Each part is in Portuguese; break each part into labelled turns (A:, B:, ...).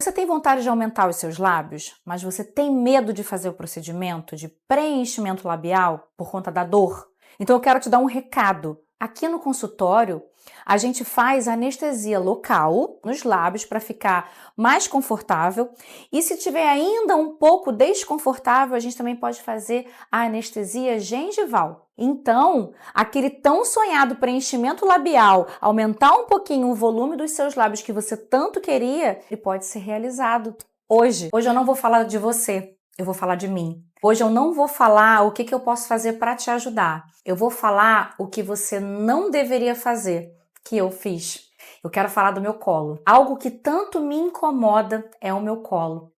A: Você tem vontade de aumentar os seus lábios, mas você tem medo de fazer o procedimento de preenchimento labial por conta da dor? Então eu quero te dar um recado. Aqui no consultório, a gente faz anestesia local nos lábios para ficar mais confortável. E se tiver ainda um pouco desconfortável, a gente também pode fazer a anestesia gengival. Então, aquele tão sonhado preenchimento labial, aumentar um pouquinho o volume dos seus lábios que você tanto queria, ele pode ser realizado hoje. Hoje eu não vou falar de você, eu vou falar de mim. Hoje eu não vou falar o que eu posso fazer para te ajudar. Eu vou falar o que você não deveria fazer, que eu fiz. Eu quero falar do meu colo. Algo que tanto me incomoda é o meu colo.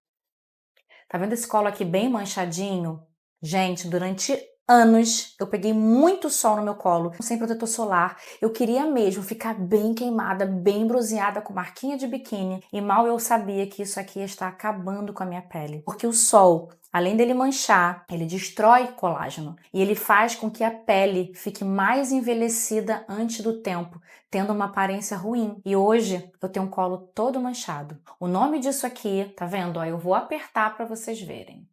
A: Tá vendo esse colo aqui bem manchadinho? Gente, durante anos eu peguei muito sol no meu colo, sem protetor solar. Eu queria mesmo ficar bem queimada, bem bronzeada, com marquinha de biquíni. E mal eu sabia que isso aqui está acabando com a minha pele. Porque o sol, além dele manchar, ele destrói colágeno. E ele faz com que a pele fique mais envelhecida antes do tempo, tendo uma aparência ruim. E hoje eu tenho um colo todo manchado. O nome disso aqui, tá vendo? Ó, eu vou apertar para vocês verem.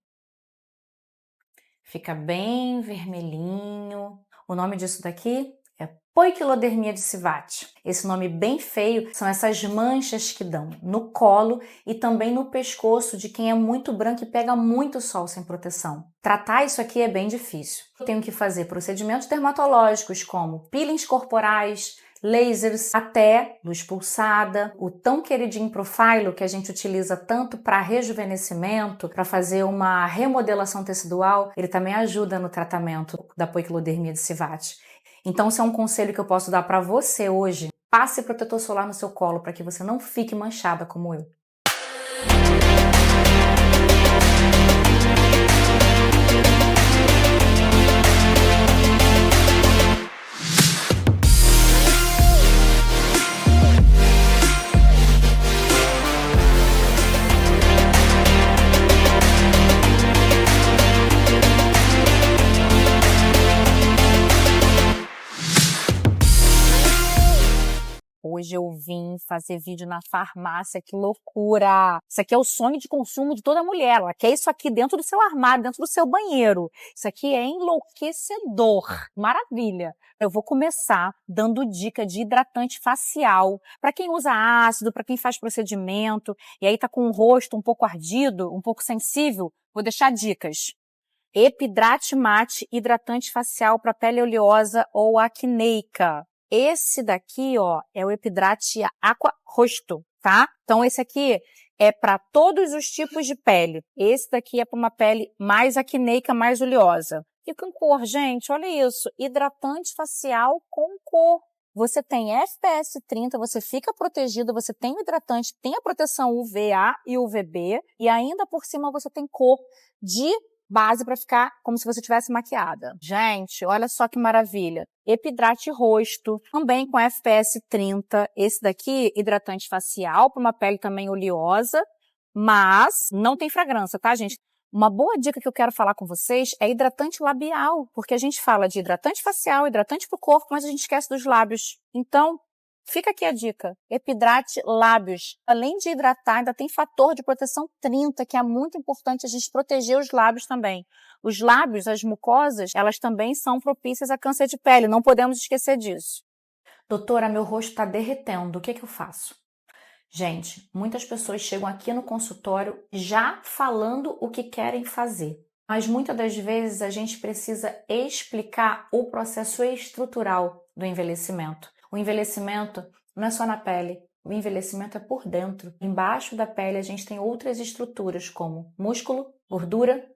A: Fica bem vermelhinho. O nome disso daqui é poiquilodermia de Sivat. Esse nome bem feio são essas manchas que dão no colo e também no pescoço de quem é muito branco e pega muito sol sem proteção. Tratar isso aqui é bem difícil. Eu tenho que fazer procedimentos dermatológicos como peelings corporais, lasers, até luz pulsada, o tão queridinho Profilo que a gente utiliza tanto para rejuvenescimento, para fazer uma remodelação tecidual, ele também ajuda no tratamento da poiquilodermia de Sivat. Então, se é um conselho que eu posso dar para você hoje, passe protetor solar no seu colo para que você não fique manchada como eu. Hoje eu vim fazer vídeo na farmácia, que loucura! Isso aqui é o sonho de consumo de toda mulher, ela quer isso aqui dentro do seu armário, dentro do seu banheiro. Isso aqui é enlouquecedor, maravilha! Eu vou começar dando dica de hidratante facial, para quem usa ácido, para quem faz procedimento, e aí tá com o rosto um pouco ardido, um pouco sensível, vou deixar dicas. Epidrate Mate, hidratante facial para pele oleosa ou acneica. Esse daqui, ó, é o Epidrate Aqua Rosto, tá? Então, esse aqui é para todos os tipos de pele. Esse daqui é para uma pele mais acneica, mais oleosa. E com cor, gente, olha isso. Hidratante facial com cor. Você tem FPS 30, você fica protegido, você tem o hidratante, tem a proteção UVA e UVB, e ainda por cima você tem cor de base para ficar como se você tivesse maquiada. Gente, olha só que maravilha. Epidrate Rosto, também com FPS 30. Esse daqui, hidratante facial, para uma pele também oleosa, mas não tem fragrância, tá, gente? Uma boa dica que eu quero falar com vocês é hidratante labial, porque a gente fala de hidratante facial, hidratante para o corpo, mas a gente esquece dos lábios. Então, fica aqui a dica, Epidrate Lábios. Além de hidratar, ainda tem fator de proteção 30, que é muito importante a gente proteger os lábios também. Os lábios, as mucosas, elas também são propícias a câncer de pele, não podemos esquecer disso. Doutora, meu rosto está derretendo, o que eu faço? Gente, muitas pessoas chegam aqui no consultório já falando o que querem fazer. Mas muitas das vezes a gente precisa explicar o processo estrutural do envelhecimento. O envelhecimento não é só na pele, o envelhecimento é por dentro. Embaixo da pele a gente tem outras estruturas como músculo, gordura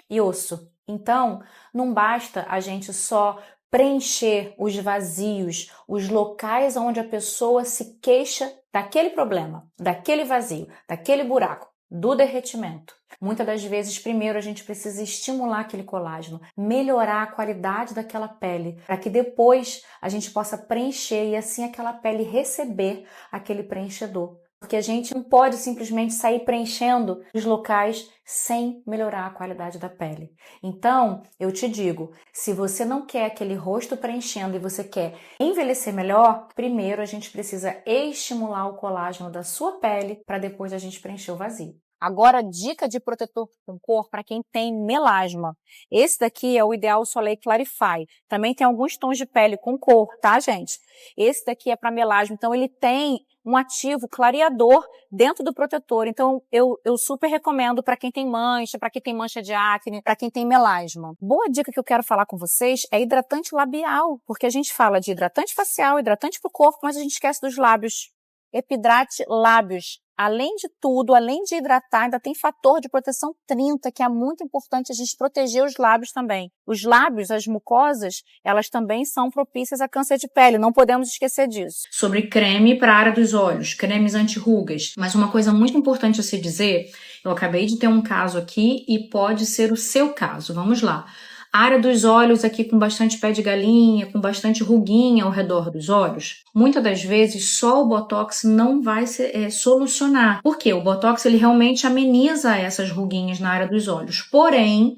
A: e osso. Então, não basta a gente só preencher os vazios, os locais onde a pessoa se queixa daquele problema, daquele vazio, daquele buraco, do derretimento. Muitas das vezes, primeiro, a gente precisa estimular aquele colágeno, melhorar a qualidade daquela pele, para que depois a gente possa preencher e assim aquela pele receber aquele preenchedor. Porque a gente não pode simplesmente sair preenchendo os locais sem melhorar a qualidade da pele. Então, eu te digo, se você não quer aquele rosto preenchendo e você quer envelhecer melhor, primeiro a gente precisa estimular o colágeno da sua pele para depois a gente preencher o vazio. Agora, dica de protetor com cor para quem tem melasma. Esse daqui é o Ideal Soleil Clarify. Também tem alguns tons de pele com cor, tá, gente? Esse daqui é para melasma, então ele tem um ativo clareador dentro do protetor. Então, eu super recomendo para quem tem mancha de acne, para quem tem melasma. Boa dica que eu quero falar com vocês é hidratante labial, porque a gente fala de hidratante facial, hidratante para o corpo, mas a gente esquece dos lábios. Epidrate Lábios. Além de tudo, além de hidratar, ainda tem fator de proteção 30, que é muito importante a gente proteger os lábios também. Os lábios, as mucosas, elas também são propícias a câncer de pele, não podemos esquecer disso. Sobre creme para a área dos olhos, cremes anti-rugas. Mas uma coisa muito importante a se dizer, eu acabei de ter um caso aqui e pode ser o seu caso. Vamos lá. A área dos olhos aqui com bastante pé de galinha, com bastante ruguinha ao redor dos olhos, muitas das vezes só o Botox não vai solucionar. Por quê? O Botox ele realmente ameniza essas ruguinhas na área dos olhos. Porém,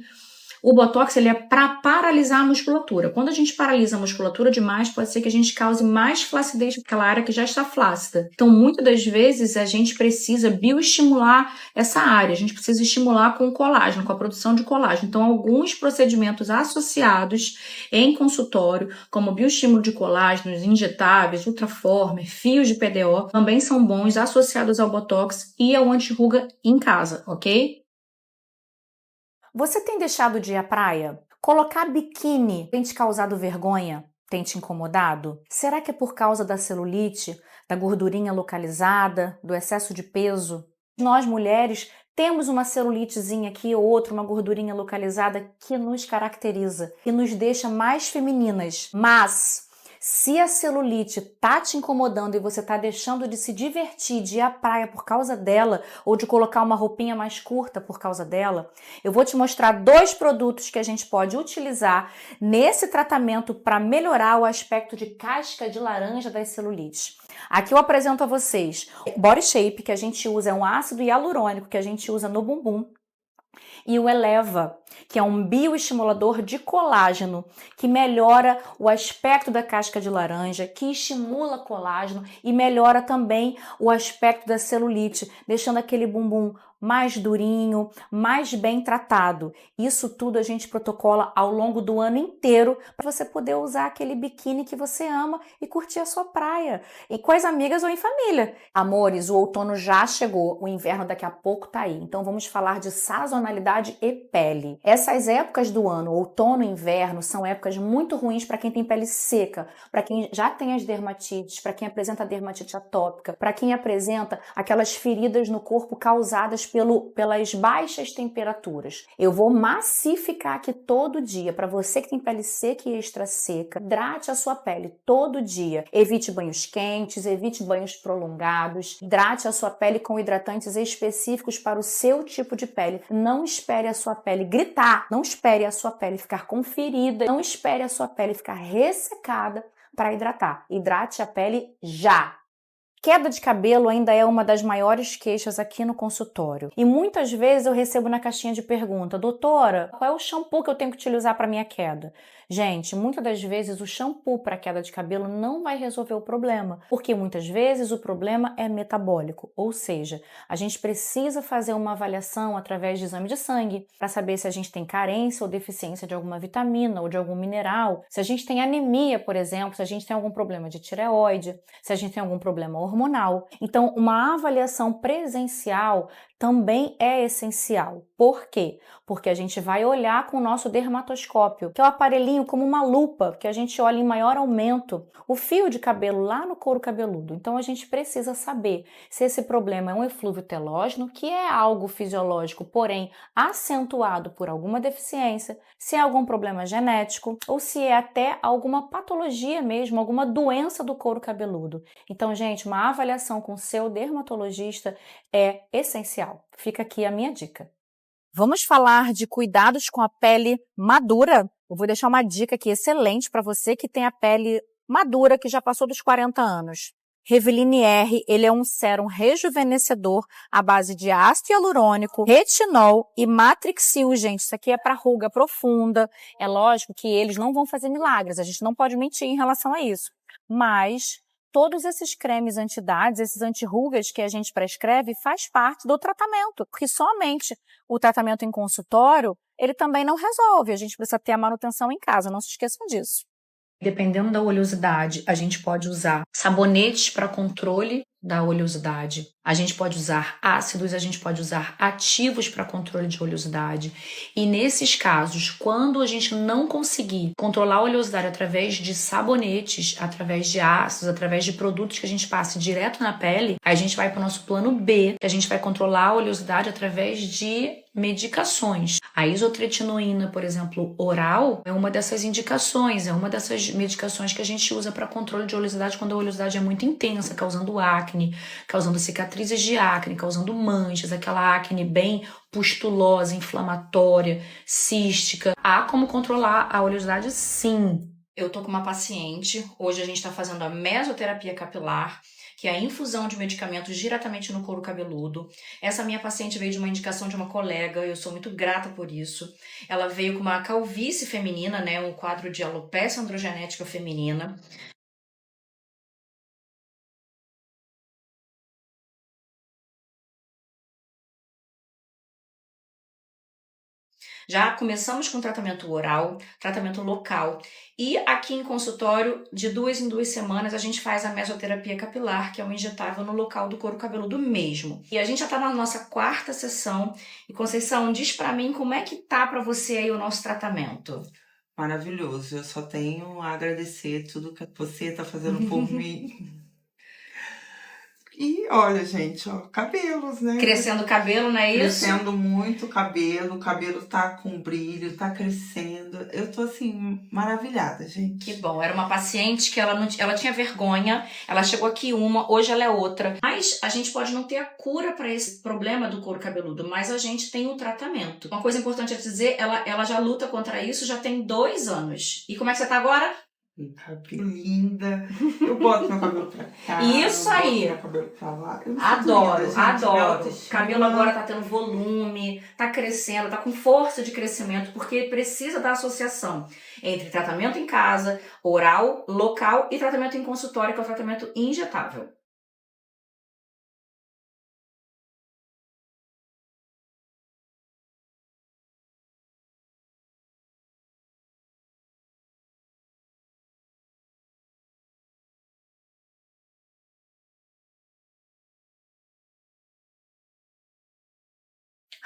A: o Botox ele é para paralisar a musculatura. Quando a gente paralisa a musculatura demais, pode ser que a gente cause mais flacidez naquela área que já está flácida. Então, muitas das vezes, a gente precisa bioestimular essa área. A gente precisa estimular com colágeno, com a produção de colágeno. Então, alguns procedimentos associados em consultório, como bioestímulo de colágeno, injetáveis, ultraformer, fios de PDO, também são bons associados ao Botox e ao anti-ruga em casa, ok? Você tem deixado de ir à praia? Colocar biquíni tem te causado vergonha? Tem te incomodado? Será que é por causa da celulite, da gordurinha localizada, do excesso de peso? Nós mulheres temos uma celulitezinha aqui ou outra, uma gordurinha localizada que nos caracteriza, que nos deixa mais femininas. Mas se a celulite tá te incomodando e você tá deixando de se divertir, de ir à praia por causa dela, ou de colocar uma roupinha mais curta por causa dela, eu vou te mostrar 2 produtos que a gente pode utilizar nesse tratamento para melhorar o aspecto de casca de laranja das celulites. Aqui eu apresento a vocês o Body Shape, que a gente usa, é um ácido hialurônico que a gente usa no bumbum, e o Eleva, que é um bioestimulador de colágeno, que melhora o aspecto da casca de laranja, que estimula colágeno e melhora também o aspecto da celulite, deixando aquele bumbum mais durinho, mais bem tratado. Isso tudo a gente protocola ao longo do ano inteiro para você poder usar aquele biquíni que você ama e curtir a sua praia, e com as amigas ou em família. Amores, o outono já chegou, o inverno daqui a pouco tá aí. Então vamos falar de sazonalidade e pele. Essas épocas do ano, outono e inverno, são épocas muito ruins para quem tem pele seca, para quem já tem as dermatites, para quem apresenta dermatite atópica, para quem apresenta aquelas feridas no corpo causadas pelas baixas temperaturas. Eu vou massificar aqui todo dia. Para você que tem pele seca e extra seca, hidrate a sua pele todo dia. Evite banhos quentes, evite banhos prolongados. Hidrate a sua pele com hidratantes específicos para o seu tipo de pele. Não espere a sua pele gritar, não espere a sua pele ficar com ferida, não espere a sua pele ficar ressecada para hidratar. Hidrate a pele já! Queda de cabelo ainda é uma das maiores queixas aqui no consultório. E muitas vezes eu recebo na caixinha de pergunta: doutora, qual é o shampoo que eu tenho que utilizar para minha queda? Gente, muitas das vezes o shampoo para queda de cabelo não vai resolver o problema, porque muitas vezes o problema é metabólico, ou seja, a gente precisa fazer uma avaliação através de exame de sangue para saber se a gente tem carência ou deficiência de alguma vitamina ou de algum mineral, se a gente tem anemia, por exemplo, se a gente tem algum problema de tireoide, se a gente tem algum problema hormonal. Então, uma avaliação presencial também é essencial. Por quê? Porque a gente vai olhar com o nosso dermatoscópio, que é o aparelhinho como uma lupa, que a gente olha em maior aumento o fio de cabelo lá no couro cabeludo. Então, a gente precisa saber se esse problema é um eflúvio telógeno, que é algo fisiológico, porém acentuado por alguma deficiência, se é algum problema genético ou se é até alguma patologia mesmo, alguma doença do couro cabeludo. Então, gente, uma avaliação com seu dermatologista é essencial. Fica aqui a minha dica. Vamos falar de cuidados com a pele madura? Eu vou deixar uma dica aqui excelente para você que tem a pele madura, que já passou dos 40 anos. Reveline R, ele é um sérum rejuvenescedor à base de ácido hialurônico, retinol e matrixil, gente. Isso aqui é para ruga profunda. É lógico que eles não vão fazer milagres, a gente não pode mentir em relação a isso. Mas todos esses cremes anti-idades, esses anti-rugas que a gente prescreve, faz parte do tratamento, porque somente o tratamento em consultório, ele também não resolve. A gente precisa ter a manutenção em casa, não se esqueçam disso. Dependendo da oleosidade, a gente pode usar sabonetes para controle da oleosidade. A gente pode usar ácidos, a gente pode usar ativos para controle de oleosidade. E nesses casos, quando a gente não conseguir controlar a oleosidade através de sabonetes, através de ácidos, através de produtos que a gente passe direto na pele, a gente vai para o nosso plano B, que a gente vai controlar a oleosidade através de medicações. A isotretinoína, por exemplo, oral, é uma dessas indicações, é uma dessas medicações que a gente usa para controle de oleosidade quando a oleosidade é muito intensa, causando acne, causando cicatrizes de acne, causando manchas, aquela acne bem pustulosa, inflamatória, cística. Há como controlar a oleosidade? Sim. Eu tô com uma paciente, hoje a gente está fazendo a mesoterapia capilar, que é a infusão de medicamentos diretamente no couro cabeludo. Essa minha paciente veio de uma indicação de uma colega, eu sou muito grata por isso. Ela veio com uma calvície feminina, né, um quadro de alopecia androgenética feminina. Já começamos com tratamento oral, tratamento local. E aqui em consultório, de 2 em 2 semanas, a gente faz a mesoterapia capilar, que é um injetável no local do couro cabeludo mesmo. E a gente já tá na nossa 4ª sessão. E Conceição, diz pra mim como é que tá pra você aí o nosso tratamento.
B: Maravilhoso, eu só tenho a agradecer tudo que você tá fazendo por mim. E olha, gente, ó, cabelos, né?
A: Crescendo o cabelo, não é isso?
B: Crescendo muito o cabelo tá com brilho, tá crescendo. Eu tô assim, maravilhada, gente.
A: Que bom, era uma paciente que ela tinha vergonha, ela chegou aqui hoje ela é outra. Mas a gente pode não ter a cura para esse problema do couro cabeludo, mas a gente tem um tratamento. Uma coisa importante a dizer, ela já luta contra isso já tem 2 anos. E como é que você tá agora?
B: Linda, eu boto meu cabelo pra cá.
A: Isso aí.
B: Meu cabelo pra lá.
A: Adoro,
B: linda,
A: adoro. O cabelo agora tá tendo volume, tá crescendo, tá com força de crescimento, porque precisa da associação entre tratamento em casa, oral, local e tratamento em consultório, que é o tratamento injetável.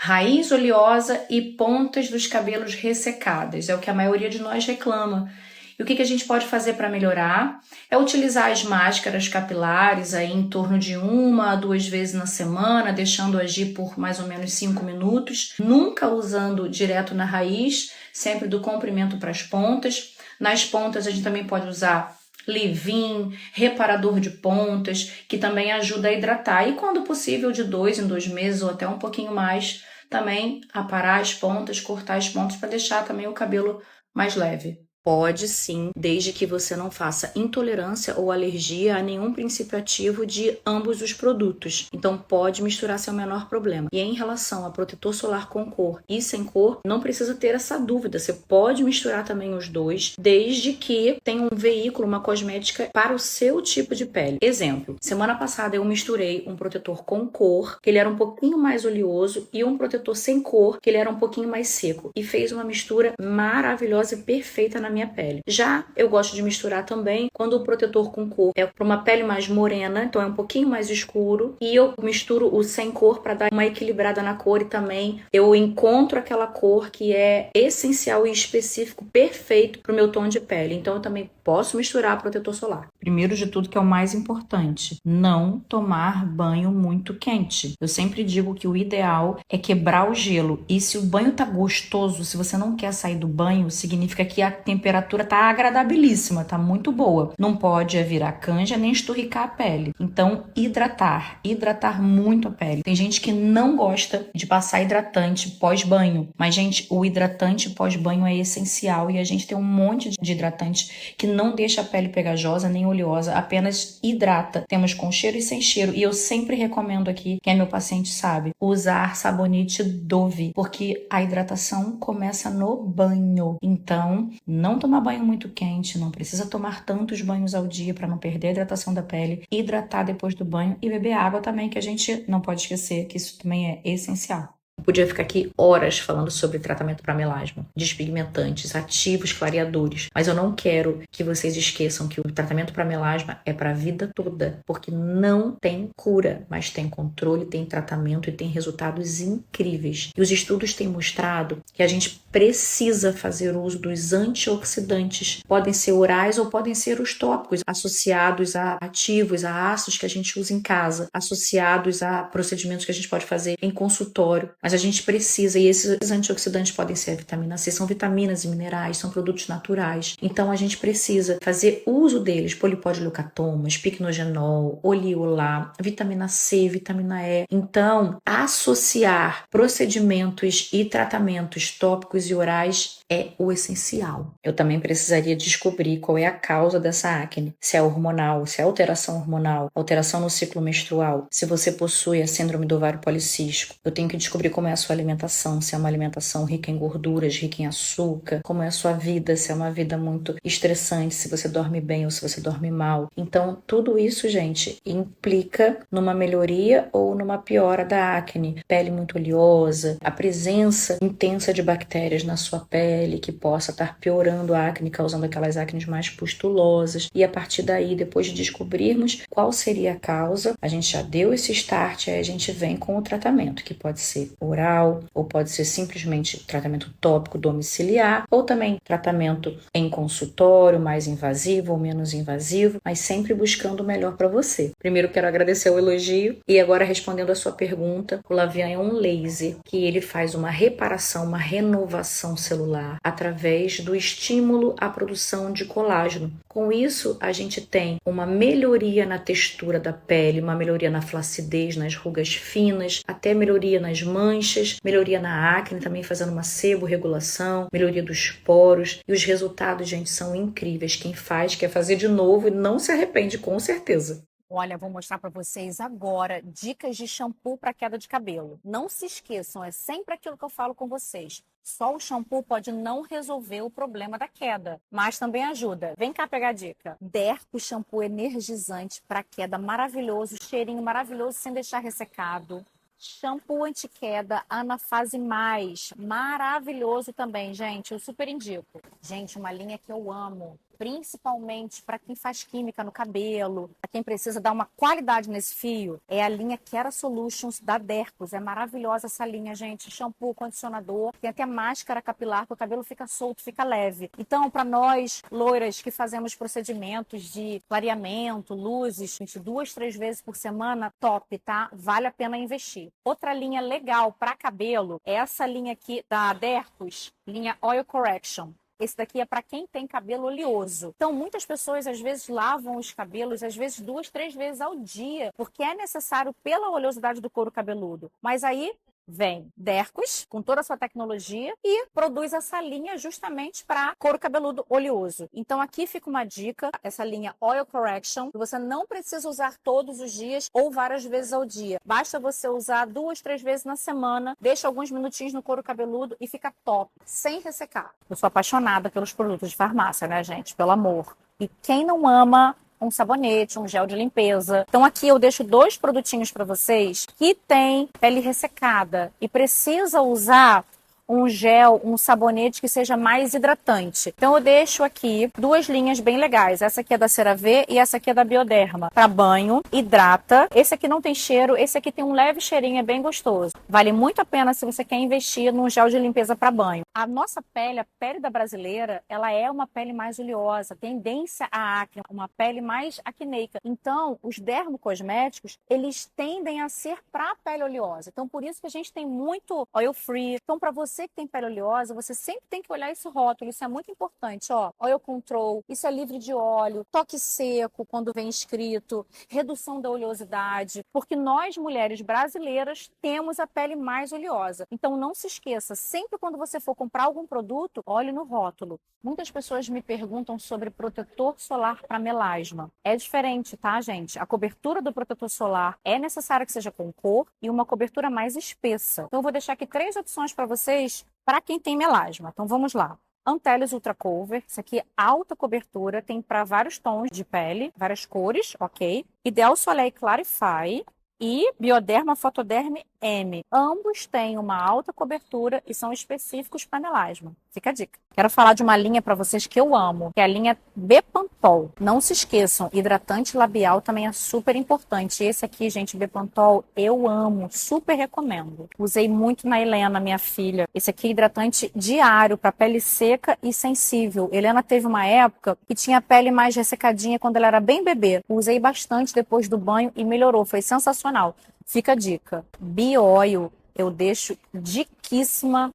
A: Raiz oleosa e pontas dos cabelos ressecadas, é o que a maioria de nós reclama. E o que a gente pode fazer para melhorar? É utilizar as máscaras capilares aí em torno de 1 a 2 vezes na semana, deixando agir por mais ou menos 5 minutos, nunca usando direto na raiz, sempre do comprimento para as pontas. Nas pontas a gente também pode usar leave-in, reparador de pontas, que também ajuda a hidratar. E quando possível, de 2 em 2 meses ou até um pouquinho mais, também aparar as pontas, cortar as pontas para deixar também o cabelo mais leve. Pode sim, desde que você não faça intolerância ou alergia a nenhum princípio ativo de ambos os produtos. Então pode misturar sem o menor problema. E em relação a protetor solar com cor e sem cor, não precisa ter essa dúvida. Você pode misturar também os dois, desde que tenha um veículo, uma cosmética para o seu tipo de pele. Exemplo, semana passada eu misturei um protetor com cor, que ele era um pouquinho mais oleoso, e um protetor sem cor, que ele era um pouquinho mais seco. E fez uma mistura maravilhosa e perfeita na minha pele. Já eu gosto de misturar também quando o protetor com cor é para uma pele mais morena, então é um pouquinho mais escuro, e eu misturo o sem cor para dar uma equilibrada na cor, e também eu encontro aquela cor que é essencial e específico, perfeito para o meu tom de pele. Então eu também posso misturar protetor solar. Primeiro de tudo, que é o mais importante, não tomar banho muito quente. Eu sempre digo que o ideal é quebrar o gelo, e se o banho tá gostoso, se você não quer sair do banho, significa que a temperatura
C: temperatura tá agradabilíssima, tá muito boa. Não pode virar canja nem esturricar a pele. Então, hidratar muito a pele. Tem gente que não gosta de passar hidratante pós-banho, mas, gente, o hidratante pós-banho é essencial e a gente tem um monte de hidratante que não deixa a pele pegajosa nem oleosa, apenas hidrata. Temos com cheiro e sem cheiro, e eu sempre recomendo aqui, quem é meu paciente sabe, usar sabonete Dove, porque a hidratação começa no banho. Então, não tomar banho muito quente, não precisa tomar tantos banhos ao dia para não perder a hidratação da pele, hidratar depois do banho e beber água também, que a gente não pode esquecer que isso também é essencial. Eu podia ficar aqui horas falando sobre tratamento para melasma, despigmentantes, ativos, clareadores, mas eu não quero que vocês esqueçam que o tratamento para melasma é para a vida toda, porque não tem cura, mas tem controle, tem tratamento e tem resultados incríveis. E os estudos têm mostrado que a gente precisa fazer uso dos antioxidantes, podem ser orais ou podem ser os tópicos, associados a ativos, a ácidos que a gente usa em casa, associados a procedimentos que a gente pode fazer em consultório. Mas a gente precisa, e esses antioxidantes podem ser a vitamina C, são vitaminas e minerais, são produtos naturais. Então a gente precisa fazer uso deles, polipodileucatomas, picnogenol, oleolar, vitamina C, vitamina E. Então, associar procedimentos e tratamentos tópicos e orais é o essencial. Eu também precisaria descobrir qual é a causa dessa acne, se é hormonal, se é alteração hormonal, alteração no ciclo menstrual, se você possui a síndrome do ovário policístico. Eu tenho que descobrir como é a sua alimentação, se é uma alimentação rica em gorduras, rica em açúcar, como é a sua vida, se é uma vida muito estressante, se você dorme bem ou se você dorme mal. Então, tudo isso, gente, implica numa melhoria ou numa piora da acne. Pele muito oleosa, a presença intensa de bactérias na sua pele que possa estar piorando a acne, causando aquelas acnes mais pustulosas. E a partir daí, depois de descobrirmos qual seria a causa, a gente já deu esse start, aí a gente vem com o tratamento, que pode ser oral, ou pode ser simplesmente tratamento tópico domiciliar, ou também tratamento em consultório, mais invasivo ou menos invasivo, mas sempre buscando o melhor para você. Primeiro quero agradecer o elogio e agora respondendo a sua pergunta, o Lavian é um laser que ele faz uma reparação, uma renovação celular através do estímulo à produção de colágeno. Com isso, a gente tem uma melhoria na textura da pele, uma melhoria na flacidez, nas rugas finas, até melhoria nas manchas, melhoria na acne, também fazendo uma seborregulação, melhoria dos poros. E os resultados, gente, são incríveis. Quem faz quer fazer de novo e não se arrepende, com certeza.
A: Olha, vou mostrar para vocês agora dicas de shampoo para queda de cabelo. Não se esqueçam, é sempre aquilo que eu falo com vocês. Só o shampoo pode não resolver o problema da queda, mas também ajuda. Vem cá pegar a dica. Derco shampoo energizante para queda maravilhoso, cheirinho maravilhoso sem deixar ressecado. Shampoo anti-queda Anafase Mais, maravilhoso também, gente, eu super indico. Gente, uma linha que eu amo, principalmente para quem faz química no cabelo, para quem precisa dar uma qualidade nesse fio, é a linha Kera Solutions da Dercos. É maravilhosa essa linha, gente. Shampoo, condicionador, tem até máscara capilar, que o cabelo fica solto, fica leve. Então, para nós, loiras que fazemos procedimentos de clareamento, luzes, 2, 3 vezes por semana, top, tá? Vale a pena investir. Outra linha legal para cabelo é essa linha aqui da Dercos, linha Oil Correction. Esse daqui é para quem tem cabelo oleoso. Então, muitas pessoas, às vezes, lavam os cabelos, às vezes, 2, 3 vezes ao dia, porque é necessário pela oleosidade do couro cabeludo. Mas aí vem Dercos, com toda a sua tecnologia, e produz essa linha justamente para couro cabeludo oleoso. Então, aqui fica uma dica, essa linha Oil Correction, que você não precisa usar todos os dias ou várias vezes ao dia. Basta você usar 2, 3 vezes na semana, deixa alguns minutinhos no couro cabeludo e fica top, sem ressecar. Eu sou apaixonada pelos produtos de farmácia, né, gente? Pelo amor. E quem não ama um sabonete, um gel de limpeza. Então aqui eu deixo 2 produtinhos para vocês que tem pele ressecada e precisa usar um gel, um sabonete que seja mais hidratante. Então eu deixo aqui 2 linhas bem legais. Essa aqui é da CeraVe e essa aqui é da Bioderma. Para banho, hidrata. Esse aqui não tem cheiro, esse aqui tem um leve cheirinho, é bem gostoso. Vale muito a pena se você quer investir num gel de limpeza para banho. A nossa pele, a pele da brasileira, ela é uma pele mais oleosa, tendência à acne, uma pele mais acneica. Então, os dermocosméticos, eles tendem a ser para a pele oleosa. Então, por isso que a gente tem muito oil free. Então, para você você que tem pele oleosa, você sempre tem que olhar esse rótulo, isso é muito importante, ó. Oil Control, isso é livre de óleo, toque seco quando vem escrito, redução da oleosidade, porque nós, mulheres brasileiras, temos a pele mais oleosa. Então não se esqueça, sempre quando você for comprar algum produto, olhe no rótulo. Muitas pessoas me perguntam sobre protetor solar para melasma. É diferente, tá, gente? A cobertura do protetor solar é necessária que seja com cor e uma cobertura mais espessa. Então eu vou deixar aqui 3 opções para vocês para quem tem melasma. Então vamos lá. Antelis Ultra Cover, isso aqui é alta cobertura, tem para vários tons de pele, várias cores, ok? Ideal Soleil Clarify e Bioderma Photoderm M. Ambos têm uma alta cobertura e são específicos para melasma. Fica a dica. Quero falar de uma linha para vocês que eu amo, que é a linha Bepantol. Não se esqueçam, hidratante labial também é super importante. Esse aqui, gente, Bepantol, eu amo, super recomendo. Usei muito na Helena, minha filha. Esse aqui é hidratante diário para pele seca e sensível. Helena teve uma época que tinha a pele mais ressecadinha quando ela era bem bebê. Usei bastante depois do banho e melhorou, foi sensacional. Fica a dica. Bio-Oil, eu deixo riquíssima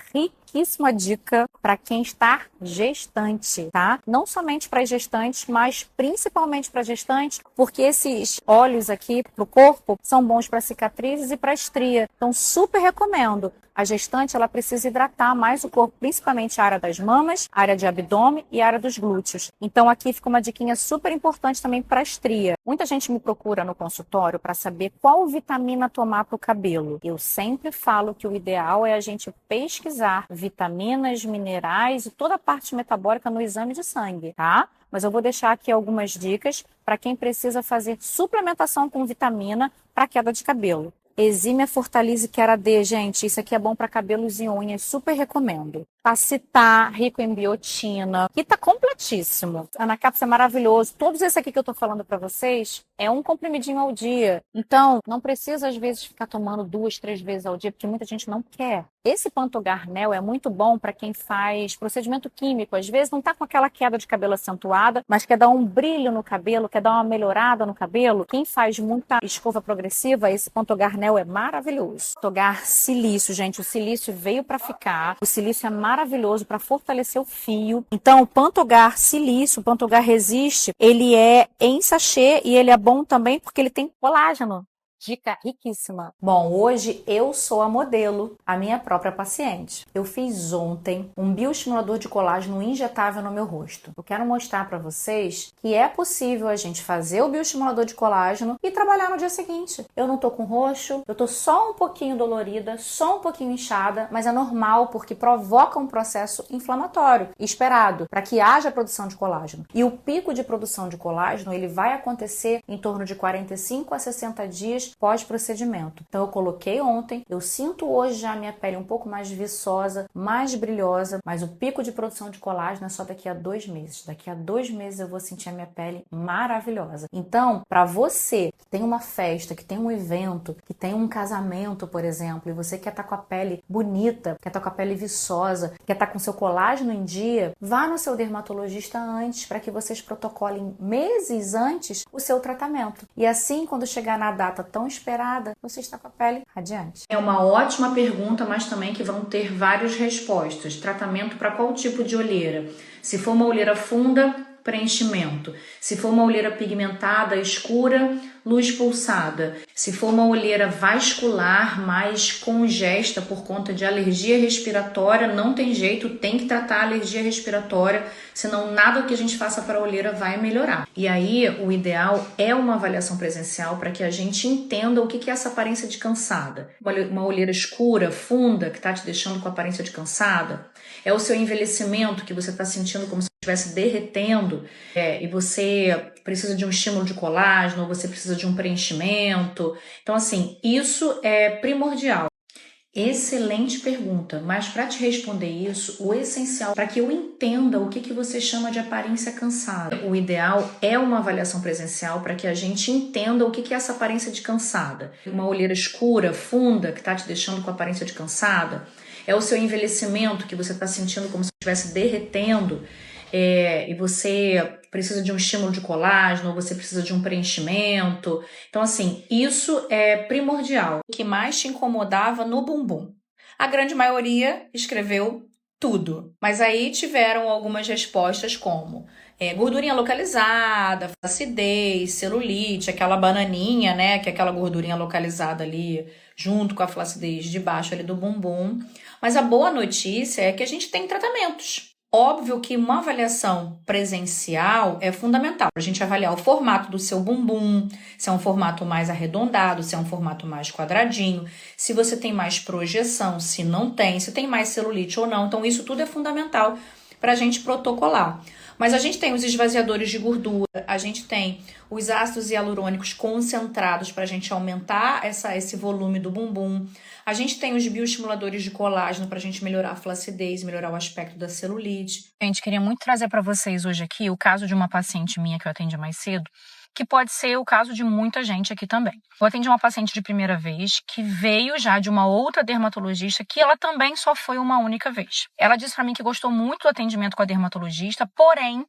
A: dica para quem está gestante, tá? Não somente para gestantes, mas principalmente para gestantes, porque esses óleos aqui para o corpo são bons para cicatrizes e para estria. Então, super recomendo. A gestante, ela precisa hidratar mais o corpo, principalmente a área das mamas, a área de abdômen e a área dos glúteos. Então, aqui fica uma diquinha super importante também para estria. Muita gente me procura no consultório para saber qual vitamina tomar para o cabelo. Eu sempre falo que o ideal é a gente pesquisar vitaminas, minerais e toda a parte metabólica no exame de sangue, tá? Mas eu vou deixar aqui algumas dicas para quem precisa fazer suplementação com vitamina para queda de cabelo. Exímia Fortalise Kera D, gente, isso aqui é bom para cabelos e unhas, super recomendo. Pacitar, rico em biotina, que tá completíssimo. Anacapsa é maravilhoso. Todos esses aqui que eu tô falando para vocês é um comprimidinho ao dia. Então, não precisa às vezes ficar tomando 2, 3 vezes ao dia, porque muita gente não quer. Esse Pantogarnel é muito bom para quem faz procedimento químico. Às vezes não tá com aquela queda de cabelo acentuada, mas quer dar um brilho no cabelo, quer dar uma melhorada no cabelo. Quem faz muita escova progressiva, esse Pantogarnel é maravilhoso. Pantogar Silício, gente, o silício veio para ficar. O silício é maravilhoso para fortalecer o fio. Então, o Pantogar Silício, o Pantogar Resiste, ele é em sachê e ele é bom também porque ele tem colágeno. Dica riquíssima. Bom, hoje eu sou a modelo, a minha própria paciente. Eu fiz ontem um bioestimulador de colágeno injetável no meu rosto. Eu quero mostrar para vocês que é possível a gente fazer o bioestimulador de colágeno e trabalhar no dia seguinte. Eu não tô com roxo, eu tô só um pouquinho dolorida, só um pouquinho inchada, mas é normal porque provoca um processo inflamatório esperado para que haja produção de colágeno. E o pico de produção de colágeno, ele vai acontecer em torno de 45 a 60 dias pós-procedimento. Então eu coloquei ontem, eu sinto hoje já a minha pele um pouco mais viçosa, mais brilhosa, mas o pico de produção de colágeno é só daqui a 2 meses. Daqui a 2 meses eu vou sentir a minha pele maravilhosa. Então, para você que tem uma festa, que tem um evento, que tem um casamento, por exemplo, e você quer estar com a pele bonita, quer estar com a pele viçosa, quer estar com seu colágeno em dia, vá no seu dermatologista antes para que vocês protocolem meses antes o seu tratamento. E assim, quando chegar na data tão esperada, você está com a pele radiante. É uma ótima pergunta, mas também que vão ter várias respostas. Tratamento para qual tipo de olheira? Se for uma olheira funda, preenchimento. Se for uma olheira pigmentada, escura, luz pulsada. Se for uma olheira vascular, mais congesta por conta de alergia respiratória, não tem jeito, tem que tratar a alergia respiratória, senão nada que a gente faça para a olheira vai melhorar. E aí, o ideal é uma avaliação presencial para que a gente entenda o que é essa aparência de cansada. Uma olheira escura, funda, que está te deixando com aparência de cansada. É o seu envelhecimento que você está sentindo como se estivesse derretendo e você precisa de um estímulo de colágeno, ou você precisa de um preenchimento. Então, assim, isso é primordial. Excelente pergunta, mas para te responder isso, o essencial para que eu entenda o que você chama de aparência cansada. O ideal é uma avaliação presencial para que a gente entenda o que é essa aparência de cansada. Uma olheira escura, funda, que está te deixando com aparência de cansada. É o seu envelhecimento que você está sentindo como se estivesse derretendo e você precisa de um estímulo de colágeno, ou você precisa de um preenchimento. Então, assim, isso é primordial. O que mais te incomodava no bumbum?
C: A grande maioria escreveu tudo. Mas aí tiveram algumas respostas como gordurinha localizada, flacidez, celulite, aquela bananinha, né? Que é aquela gordurinha localizada ali junto com a flacidez de baixo ali do bumbum. Mas a boa notícia é que a gente tem tratamentos. Óbvio que uma avaliação presencial é fundamental para a gente avaliar o formato do seu bumbum, se é um formato mais arredondado, se é um formato mais quadradinho, se você tem mais projeção, se não tem, se tem mais celulite ou não. Então, isso tudo é fundamental para a gente protocolar. Mas a gente tem os esvaziadores de gordura, a gente tem os ácidos hialurônicos concentrados para a gente aumentar esse volume do bumbum. A gente tem os bioestimuladores de colágeno para a gente melhorar a flacidez, melhorar o aspecto da celulite.
A: Gente, queria muito trazer para vocês hoje aqui o caso de uma paciente minha que eu atendi mais cedo, que pode ser o caso de muita gente aqui também. Eu atendi uma paciente de primeira vez que veio já de uma outra dermatologista que ela também só foi uma única vez. Ela disse para mim que gostou muito do atendimento com a dermatologista, porém,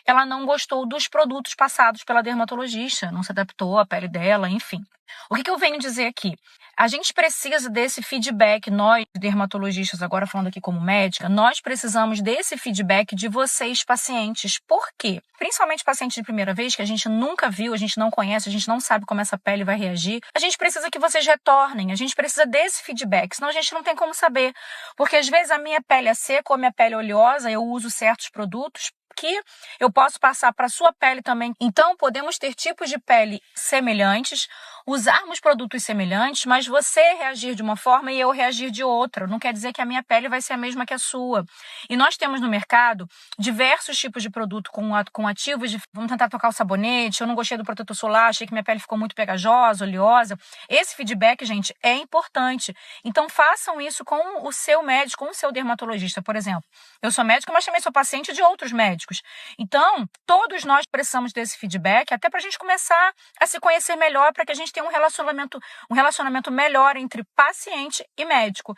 A: ela não gostou dos produtos passados pela dermatologista, não se adaptou à pele dela, enfim. O que eu venho dizer aqui? A gente precisa desse feedback, nós dermatologistas, agora falando aqui como médica, nós precisamos desse feedback de vocês, pacientes. Por quê? Principalmente pacientes de primeira vez, que a gente nunca viu, a gente não conhece, a gente não sabe como essa pele vai reagir. A gente precisa que vocês retornem, a gente precisa desse feedback, senão a gente não tem como saber. Porque às vezes a minha pele é seca ou a minha pele é oleosa, eu uso certos produtos que eu posso passar para a sua pele também. Então, podemos ter tipos de pele semelhantes, usarmos produtos semelhantes, mas você reagir de uma forma e eu reagir de outra. Não quer dizer que a minha pele vai ser a mesma que a sua. E nós temos no mercado diversos tipos de produto com ativos de, vamos tentar tocar o sabonete, eu não gostei do protetor solar, achei que minha pele ficou muito pegajosa, oleosa. Esse feedback, gente, é importante. Então, façam isso com o seu médico, com o seu dermatologista, por exemplo. Eu sou médica, mas também sou paciente de outros médicos. Então, todos nós precisamos desse feedback até para a gente começar a se conhecer melhor, para que a gente tenha um relacionamento melhor entre paciente e médico.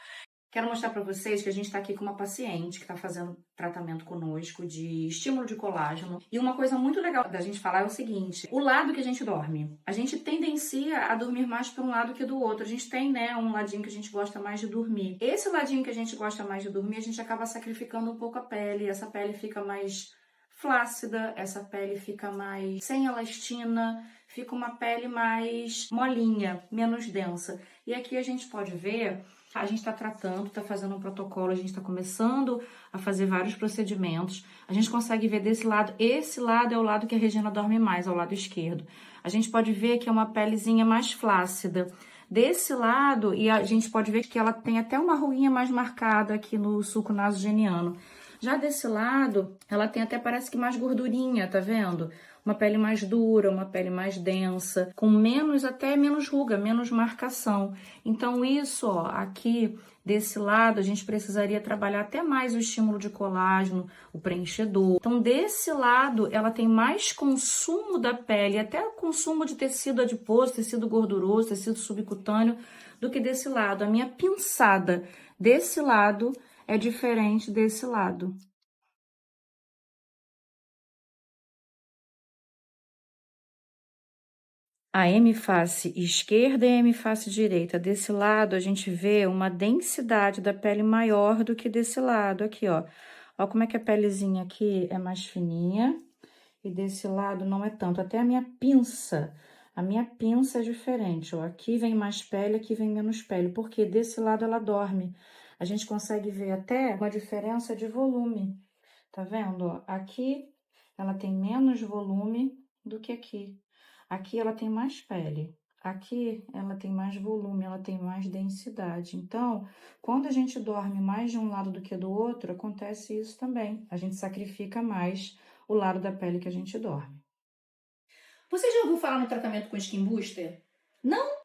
C: Quero mostrar para vocês que a gente está aqui com uma paciente que está fazendo tratamento conosco de estímulo de colágeno. E uma coisa muito legal da gente falar é o seguinte: o lado que a gente dorme. A gente tendencia a dormir mais para um lado que do outro. A gente tem, né, um ladinho que a gente gosta mais de dormir. Esse ladinho que a gente gosta mais de dormir, a gente acaba sacrificando um pouco a pele. Essa pele fica mais flácida, essa pele fica mais sem elastina, fica uma pele mais molinha, menos densa. E aqui a gente pode ver, a gente está tratando, está fazendo um protocolo, a gente está começando a fazer vários procedimentos. A gente consegue ver desse lado, esse lado é o lado que a Regina dorme mais, ao lado esquerdo. A gente pode ver que é uma pelezinha mais flácida. Desse lado, e a gente pode ver que ela tem até uma ruinha mais marcada aqui no sulco nasogeniano. Já desse lado, ela tem até, parece que mais gordurinha, tá vendo? Uma pele mais dura, uma pele mais densa, com até menos ruga, menos marcação. Então isso, ó, aqui desse lado, a gente precisaria trabalhar até mais o estímulo de colágeno, o preenchedor. Então desse lado, ela tem mais consumo da pele, até consumo de tecido adiposo, tecido gorduroso, tecido subcutâneo, do que desse lado. A minha pinçada desse lado é diferente desse lado. A hemiface esquerda e a hemiface direita. Desse lado, a gente vê uma densidade da pele maior do que desse lado. Aqui, ó. Ó como é que a pelezinha aqui é mais fininha e desse lado não é tanto. Até a minha pinça é diferente, ó. Aqui vem mais pele, aqui vem menos pele, porque desse lado ela dorme. A gente consegue ver até uma diferença de volume. Tá vendo, ó? Aqui ela tem menos volume do que aqui. Aqui ela tem mais pele, aqui ela tem mais volume, ela tem mais densidade. Então, quando a gente dorme mais de um lado do que do outro, acontece isso também. A gente sacrifica mais o lado da pele que a gente dorme. Você já ouviu falar no tratamento com Skin Booster? Não?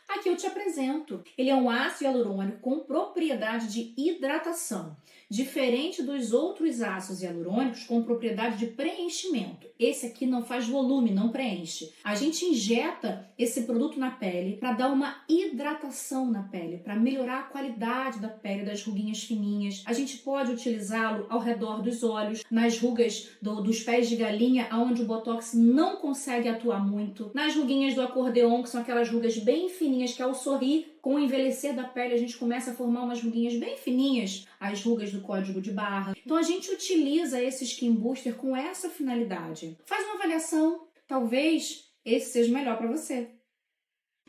C: Aqui eu te apresento. Ele é um ácido hialurônico com propriedade de hidratação, diferente dos outros ácidos hialurônicos com propriedade de preenchimento. Esse aqui não faz volume, não preenche. A gente injeta esse produto na pele para dar uma hidratação na pele, para melhorar a qualidade da pele, das ruguinhas fininhas. A gente pode utilizá-lo ao redor dos olhos, nas rugas dos pés de galinha, onde o Botox não consegue atuar muito, nas ruguinhas do acordeon, que são aquelas rugas bem fininhas ruguinhas, que ao sorrir, com o envelhecer da pele, a gente começa a formar umas ruguinhas bem fininhas, as rugas do código de barra. Então a gente utiliza esse Skin Booster com essa finalidade. Faz uma avaliação, talvez esse seja o melhor para você.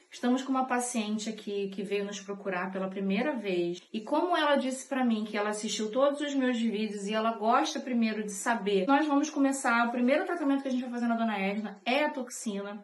C: Estamos com uma paciente aqui que veio nos procurar pela primeira vez e como ela disse pra mim que ela assistiu todos os meus vídeos e ela gosta primeiro de saber, nós vamos começar, o primeiro tratamento que a gente vai fazer na Dona Edna é a toxina.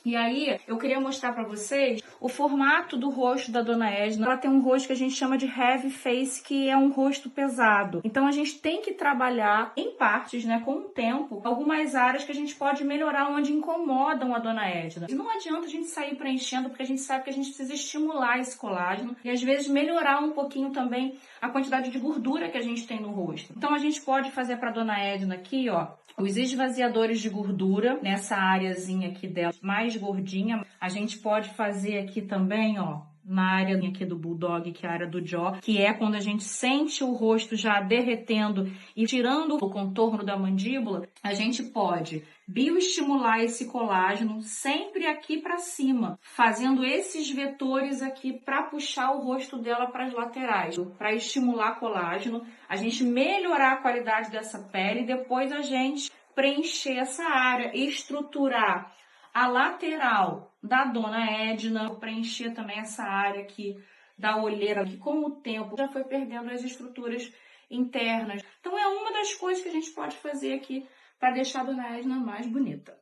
C: E aí, eu queria mostrar pra vocês o formato do rosto da Dona Edna. Ela tem um rosto que a gente chama de heavy face, que é um rosto pesado. Então, a gente tem que trabalhar em partes, né, com o tempo, algumas áreas que a gente pode melhorar onde incomodam a Dona Edna. E não adianta a gente sair preenchendo, porque a gente sabe que a gente precisa estimular esse colágeno e, às vezes, melhorar um pouquinho também a quantidade de gordura que a gente tem no rosto. Então, a gente pode fazer pra Dona Edna aqui, ó, os esvaziadores de gordura nessa areazinha aqui dela mais gordinha. A gente pode fazer aqui também, ó, na área aqui do Bulldog, que é a área do jaw, que é quando a gente sente o rosto já derretendo e tirando o contorno da mandíbula, a gente pode bioestimular esse colágeno sempre aqui para cima, fazendo esses vetores aqui para puxar o rosto dela para as laterais, para estimular colágeno, a gente melhorar a qualidade dessa pele e depois a gente preencher essa área, estruturar a lateral da Dona Edna, preencher também essa área aqui da olheira, que com o tempo já foi perdendo as estruturas internas. Então é uma das coisas que a gente pode fazer aqui para deixar a Dona Edna mais bonita.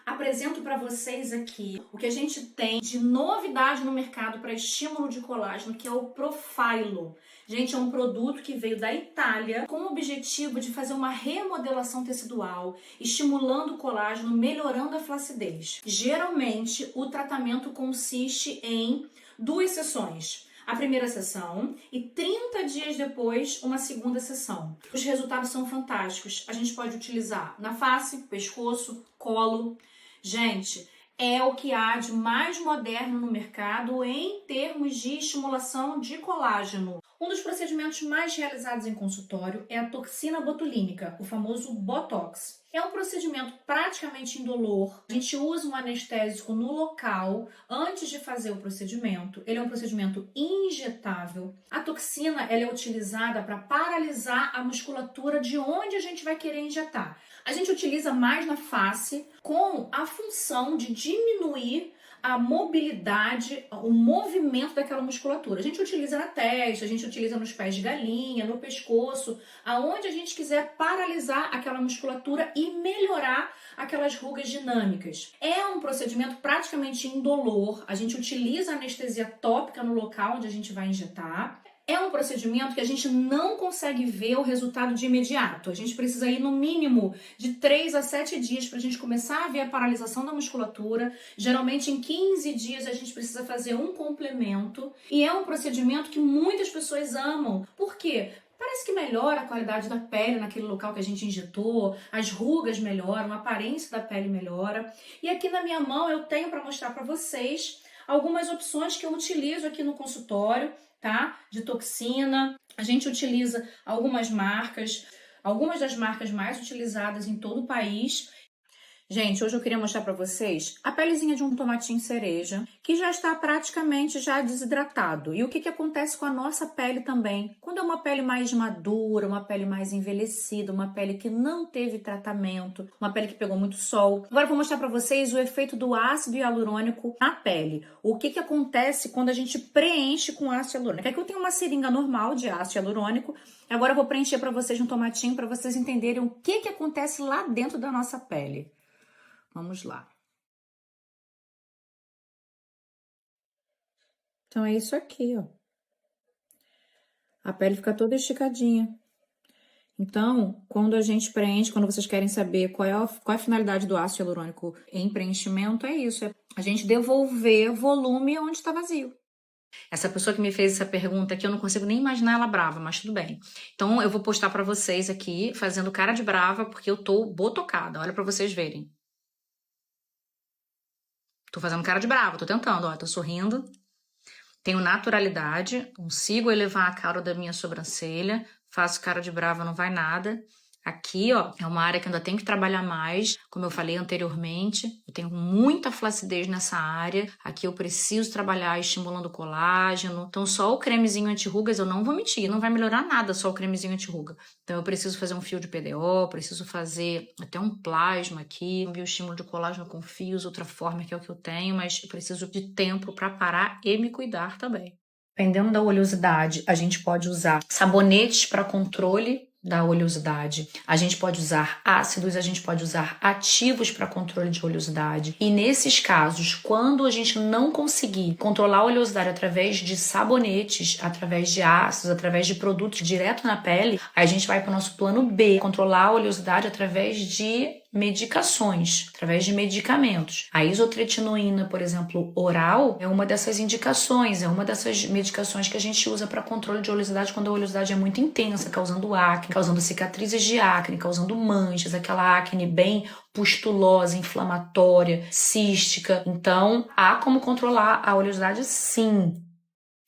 C: Apresento para vocês aqui o que a gente tem de novidade no mercado para estímulo de colágeno, que é o Profilo. Gente, é um produto que veio da Itália com o objetivo de fazer uma remodelação tecidual, estimulando o colágeno, melhorando a flacidez. Geralmente, o tratamento consiste em 2 sessões. A primeira sessão e 30 dias depois uma segunda sessão. Os resultados são fantásticos. A gente pode utilizar na face, pescoço, colo. Gente, é o que há de mais moderno no mercado em termos de estimulação de colágeno. Um dos procedimentos mais realizados em consultório é a toxina botulínica, o famoso Botox. É um procedimento praticamente indolor. A gente usa um anestésico no local antes de fazer o procedimento. Ele é um procedimento injetável. A toxina ela é utilizada para paralisar a musculatura de onde a gente vai querer injetar. A gente utiliza mais na face com a função de diminuir a mobilidade, o movimento daquela musculatura. A gente utiliza na testa, a gente utiliza nos pés de galinha, no pescoço, aonde a gente quiser paralisar aquela musculatura e melhorar aquelas rugas dinâmicas. É um procedimento praticamente indolor, a gente utiliza anestesia tópica no local onde a gente vai injetar. É um procedimento que a gente não consegue ver o resultado de imediato. A gente precisa ir no mínimo de 3 a 7 dias para a gente começar a ver a paralisação da musculatura. Geralmente em 15 dias a gente precisa fazer um complemento. E é um procedimento que muitas pessoas amam. Por quê? Parece que melhora a qualidade da pele naquele local que a gente injetou, as rugas melhoram, a aparência da pele melhora. E aqui na minha mão eu tenho para mostrar para vocês algumas opções que eu utilizo aqui no consultório, tá? De toxina. A gente utiliza algumas das marcas mais utilizadas em todo o país. Gente, hoje eu queria mostrar para vocês a pelezinha de um tomatinho cereja, que já está praticamente já desidratado. E o que acontece com a nossa pele também? Quando é uma pele mais madura, uma pele mais envelhecida, uma pele que não teve tratamento, uma pele que pegou muito sol. Agora eu vou mostrar para vocês o efeito do ácido hialurônico na pele. O que acontece quando a gente preenche com ácido hialurônico? Aqui eu tenho uma seringa normal de ácido hialurônico. Agora eu vou preencher para vocês um tomatinho para vocês entenderem o que acontece lá dentro da nossa pele. Vamos lá. Então, é isso aqui, ó. A pele fica toda esticadinha. Então, quando a gente preenche, quando vocês querem saber qual é a finalidade do ácido hialurônico em preenchimento, é isso. É a gente devolver volume onde está vazio. Essa pessoa que me fez essa pergunta aqui, eu não consigo nem imaginar ela brava, mas tudo bem. Então, eu vou postar para vocês aqui, fazendo cara de brava, porque eu tô botocada. Olha para vocês verem. Tô fazendo cara de brava, tô tentando, ó, tô sorrindo. Tenho naturalidade, consigo elevar a cara da minha sobrancelha, faço cara de brava, não vai nada. Aqui, ó, é uma área que ainda tenho que trabalhar mais, como eu falei anteriormente, eu tenho muita flacidez nessa área. Aqui eu preciso trabalhar estimulando o colágeno. Então, só o cremezinho anti-rugas, eu não vou mentir, não vai melhorar nada só o cremezinho anti-ruga. Então, eu preciso fazer um fio de PDO, preciso fazer até um plasma aqui, um bioestímulo de colágeno com fios, outra forma que é o que eu tenho, mas eu preciso de tempo para parar e me cuidar também. Dependendo da oleosidade, a gente pode usar sabonetes para controle da oleosidade. A gente pode usar ácidos, a gente pode usar ativos para controle de oleosidade. E nesses casos, quando a gente não conseguir controlar a oleosidade através de sabonetes, através de ácidos, através de produtos direto na pele, a gente vai para o nosso plano B, controlar a oleosidade através de medicações, através de medicamentos. A isotretinoína, por exemplo, oral, é uma dessas indicações, é uma dessas medicações que a gente usa para controle de oleosidade quando a oleosidade é muito intensa, causando acne, causando cicatrizes de acne, causando manchas, aquela acne bem pustulosa, inflamatória, cística. Então, há como controlar a oleosidade, sim.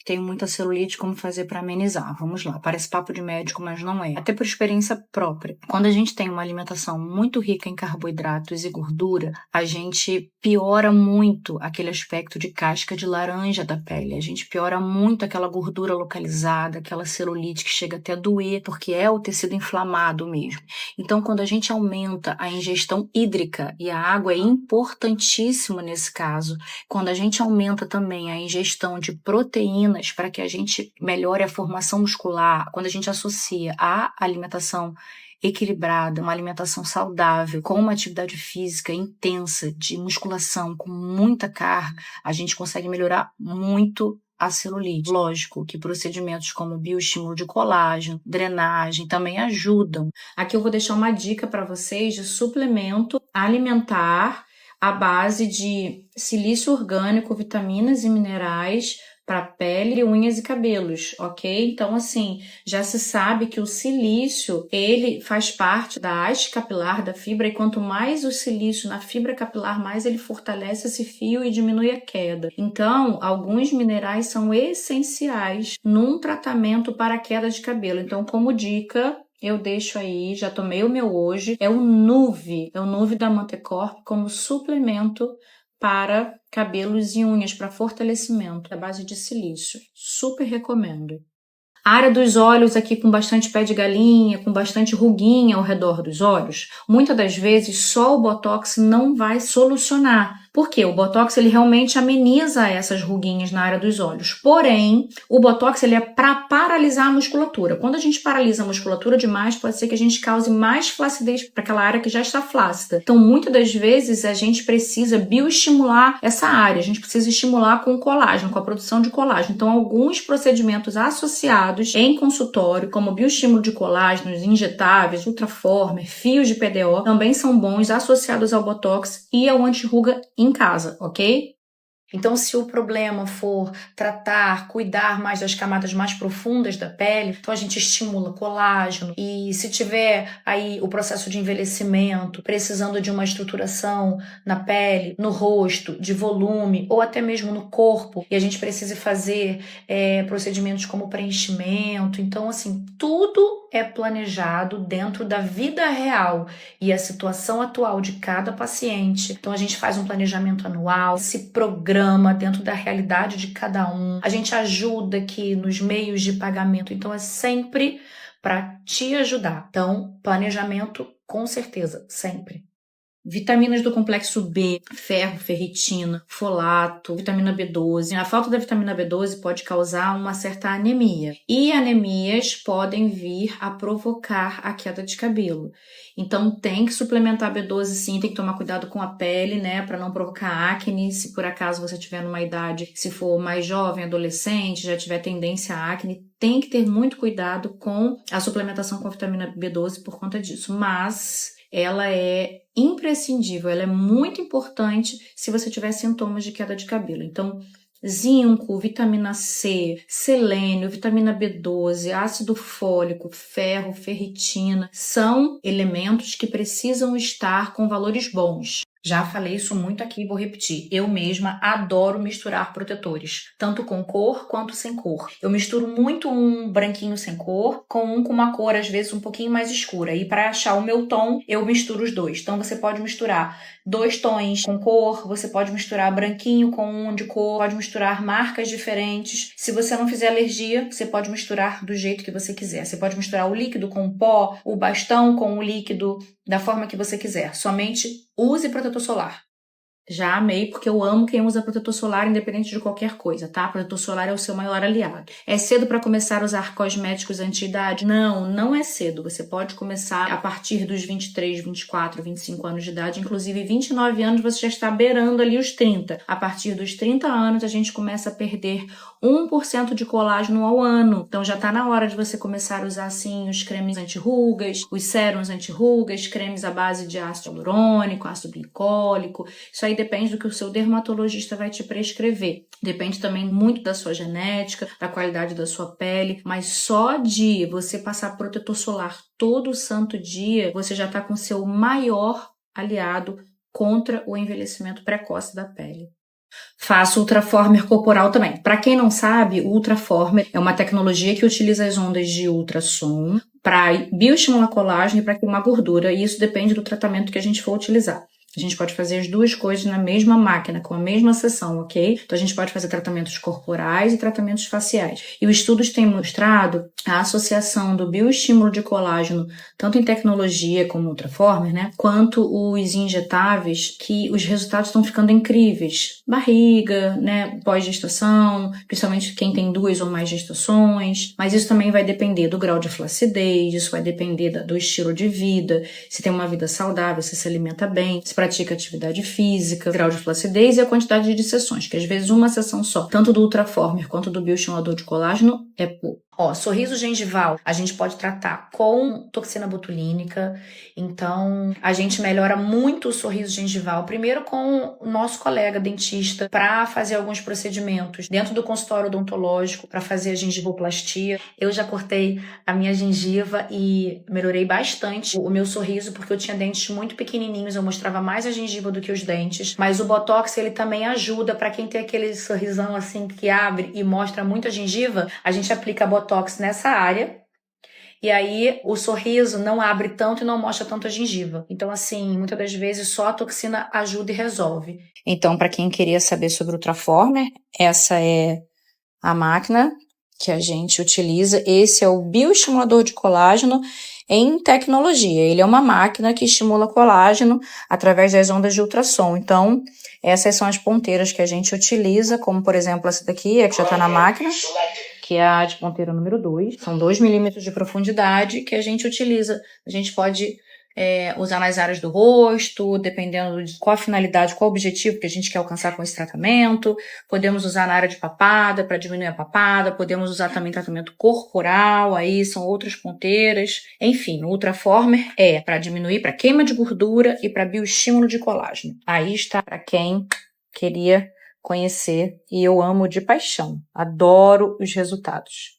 C: Tenho muita celulite, como fazer para amenizar? Vamos lá, parece papo de médico, mas não é. Até por experiência própria. Quando a gente tem uma alimentação muito rica em carboidratos e gordura, a gente piora muito aquele aspecto de casca de laranja da pele. A gente piora muito aquela gordura localizada, aquela celulite que chega até a doer, porque é o tecido inflamado mesmo. Então, quando a gente aumenta a ingestão hídrica, e a água é importantíssima nesse caso, quando a gente aumenta também a ingestão de proteínas para que a gente melhore a formação muscular, quando a gente associa a alimentação equilibrada, uma alimentação saudável, com uma atividade física intensa, de musculação, com muita carga, a gente consegue melhorar muito a celulite. Lógico que procedimentos como bioestímulo de colágeno, drenagem também ajudam. Aqui eu vou deixar uma dica para vocês de suplemento alimentar à base de silício orgânico, vitaminas e minerais para pele, unhas e cabelos, ok? Então, assim, já se sabe que o silício, ele faz parte da haste capilar da fibra e quanto mais o silício na fibra capilar, mais ele fortalece esse fio e diminui a queda. Então, alguns minerais são essenciais num tratamento para a queda de cabelo. Então, como dica, eu deixo aí, já tomei o meu hoje, é o Nuve da Mantecorp como suplemento para cabelos e unhas, para fortalecimento, à base de silício. Super recomendo. A área dos olhos aqui com bastante pé de galinha, com bastante ruguinha ao redor dos olhos, muitas das vezes só o Botox não vai solucionar. Por quê? O Botox ele realmente ameniza essas ruguinhas na área dos olhos. Porém, o Botox ele é para paralisar a musculatura. Quando a gente paralisa a musculatura demais, pode ser que a gente cause mais flacidez para aquela área que já está flácida. Então, muitas das vezes a gente precisa bioestimular essa área. A gente precisa estimular com colágeno, com a produção de colágeno. Então, alguns procedimentos associados em consultório, como bioestímulo de colágenos, injetáveis, ultraformer, fios de PDO, também são bons associados ao Botox e ao anti-ruga em casa, ok? Então, se o problema for tratar, cuidar mais das camadas mais profundas da pele, então a gente estimula colágeno. E se tiver aí o processo de envelhecimento, precisando de uma estruturação na pele, no rosto, de volume, ou até mesmo no corpo, e a gente precisa fazer procedimentos como preenchimento. Então, assim, tudo é planejado dentro da vida real e a situação atual de cada paciente. Então, a gente faz um planejamento anual, se programa dentro da realidade de cada um. A gente ajuda aqui nos meios de pagamento. Então, é sempre para te ajudar. Então, planejamento, com certeza, sempre. Vitaminas do complexo B, ferro, ferritina, folato, vitamina B12. A falta da vitamina B12 pode causar uma certa anemia. E anemias podem vir a provocar a queda de cabelo. Então tem que suplementar B12 sim, tem que tomar cuidado com a pele, né, para não provocar acne. Se por acaso você estiver numa idade, se for mais jovem, adolescente, já tiver tendência a acne, tem que ter muito cuidado com a suplementação com a vitamina B12 por conta disso. Mas ela é imprescindível, ela é muito importante se você tiver sintomas de queda de cabelo. Então, zinco, vitamina C, selênio, vitamina B12, ácido fólico, ferro, ferritina, são elementos que precisam estar com valores bons. Já falei isso muito aqui e vou repetir. Eu mesma adoro misturar protetores, tanto com cor quanto sem cor. Eu misturo muito um branquinho sem cor com uma cor, às vezes, um pouquinho mais escura. E para achar o meu tom, eu misturo os dois. Então você pode misturar 2 tons com cor, você pode misturar branquinho com um de cor, pode misturar marcas diferentes. Se você não fizer alergia, você pode misturar do jeito que você quiser. Você pode misturar o líquido com o pó, o bastão com o líquido, da forma que você quiser. Somente use protetor solar. Já amei, porque eu amo quem usa protetor solar independente de qualquer coisa, tá? Protetor solar é o seu maior aliado. É cedo para começar a usar cosméticos anti-idade? Não, não é cedo. Você pode começar a partir dos 23, 24, 25 anos de idade. Inclusive, 29 anos você já está beirando ali os 30. A partir dos 30 anos, a gente começa a perder 1% de colágeno ao ano. Então já tá na hora de você começar a usar assim os cremes anti-rugas, os sérums anti-rugas, cremes à base de ácido hialurônico, ácido glicólico. Isso aí depende do que o seu dermatologista vai te prescrever. Depende também muito da sua genética, da qualidade da sua pele, mas só de você passar protetor solar todo santo dia, você já tá com seu maior aliado contra o envelhecimento precoce da pele. Faço Ultraformer corporal também. Para quem não sabe, o Ultraformer é uma tecnologia que utiliza as ondas de ultrassom para bioestimular colágeno e para queimar gordura, e isso depende do tratamento que a gente for utilizar. A gente pode fazer as duas coisas na mesma máquina, com a mesma sessão, ok? Então a gente pode fazer tratamentos corporais e tratamentos faciais. E os estudos têm mostrado a associação do bioestímulo de colágeno, tanto em tecnologia como Ultraformer, né? Quanto os injetáveis, que os resultados estão ficando incríveis. Barriga, né? Pós-gestação, principalmente quem tem 2 ou mais gestações. Mas isso também vai depender do grau de flacidez, isso vai depender do estilo de vida, se tem uma vida saudável, se alimenta bem, se pratica atividade física, grau de flacidez e a quantidade de sessões, que às vezes uma sessão só, tanto do Ultraformer quanto do bioestimulador de colágeno, é pouco. Sorriso gengival, a gente pode tratar com toxina botulínica, então a gente melhora muito o sorriso gengival, primeiro com o nosso colega dentista, para fazer alguns procedimentos dentro do consultório odontológico, para fazer a gengivoplastia. Eu já cortei a minha gengiva e melhorei bastante o meu sorriso, porque eu tinha dentes muito pequenininhos, eu mostrava mais a gengiva do que os dentes, mas o Botox, ele também ajuda para quem tem aquele sorrisão assim que abre e mostra muito a gengiva, a gente aplica Botox nessa área, e aí o sorriso não abre tanto e não mostra tanto a gengiva. Então, assim, muitas das vezes só a toxina ajuda e resolve. Então, para quem queria saber sobre o Ultraformer, essa é a máquina que a gente utiliza. Esse é o bioestimulador de colágeno em tecnologia. Ele é uma máquina que estimula colágeno através das ondas de ultrassom. Então, essas são as ponteiras que a gente utiliza, como, por exemplo, essa daqui, que já está na máquina, que é a de ponteira número 2. São 2 milímetros de profundidade que a gente utiliza. A gente pode usar nas áreas do rosto, dependendo de qual a finalidade, qual o objetivo que a gente quer alcançar com esse tratamento. Podemos usar na área de papada, para diminuir a papada. Podemos usar também tratamento corporal, aí são outras ponteiras. Enfim, o Ultraformer é para diminuir, para queima de gordura e para bioestímulo de colágeno. Aí está para quem queria conhecer, e eu amo de paixão. Adoro os resultados.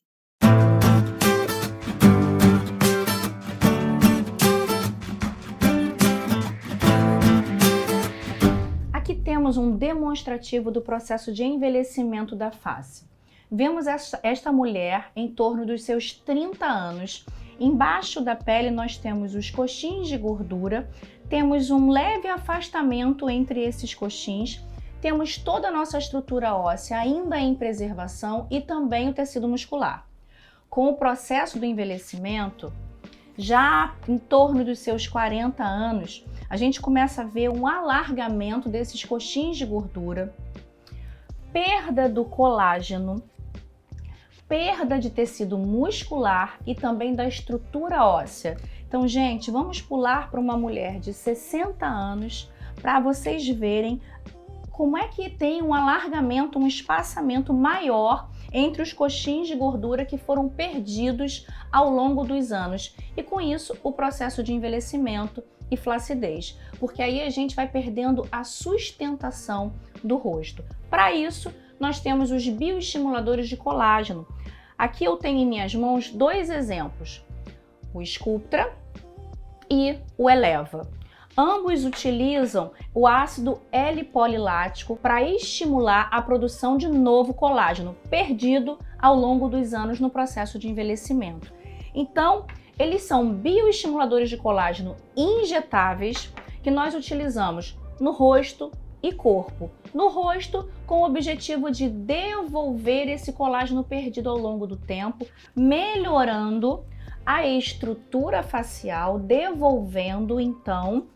A: Aqui temos um demonstrativo do processo de envelhecimento da face. Vemos esta mulher em torno dos seus 30 anos. Embaixo da pele nós temos os coxins de gordura, temos um leve afastamento entre esses coxins, temos toda a nossa estrutura óssea ainda em preservação e também o tecido muscular. Com o processo do envelhecimento, já em torno dos seus 40 anos, a gente começa a ver um alargamento desses coxins de gordura, perda do colágeno, perda de tecido muscular e também da estrutura óssea. Então, gente, vamos pular para uma mulher de 60 anos para vocês verem como é que tem um alargamento, um espaçamento maior entre os coxins de gordura que foram perdidos ao longo dos anos. E com isso, o processo de envelhecimento e flacidez, porque aí a gente vai perdendo a sustentação do rosto. Para isso, nós temos os bioestimuladores de colágeno. Aqui eu tenho em minhas mãos 2 exemplos, o Sculptra e o Eleva.
C: Ambos utilizam o ácido L-polilático para estimular a produção de novo colágeno, perdido ao longo dos anos no processo de envelhecimento. Então, eles são bioestimuladores de colágeno injetáveis que nós utilizamos no rosto e corpo. No rosto, com o objetivo de devolver esse colágeno perdido ao longo do tempo, melhorando a estrutura facial, devolvendo então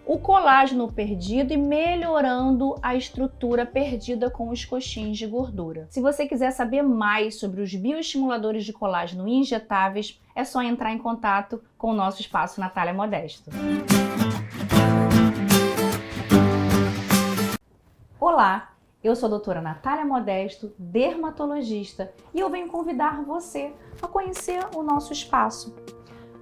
C: o colágeno perdido e melhorando a estrutura perdida com os coxins de gordura. Se você quiser saber mais sobre os bioestimuladores de colágeno injetáveis, é só entrar em contato com o nosso espaço Natália Modesto. Olá, eu sou a doutora Natália Modesto, dermatologista, e eu venho convidar você a conhecer o nosso espaço.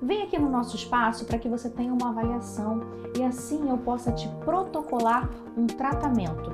C: Vem aqui no nosso espaço para que você tenha uma avaliação e assim eu possa te protocolar um tratamento,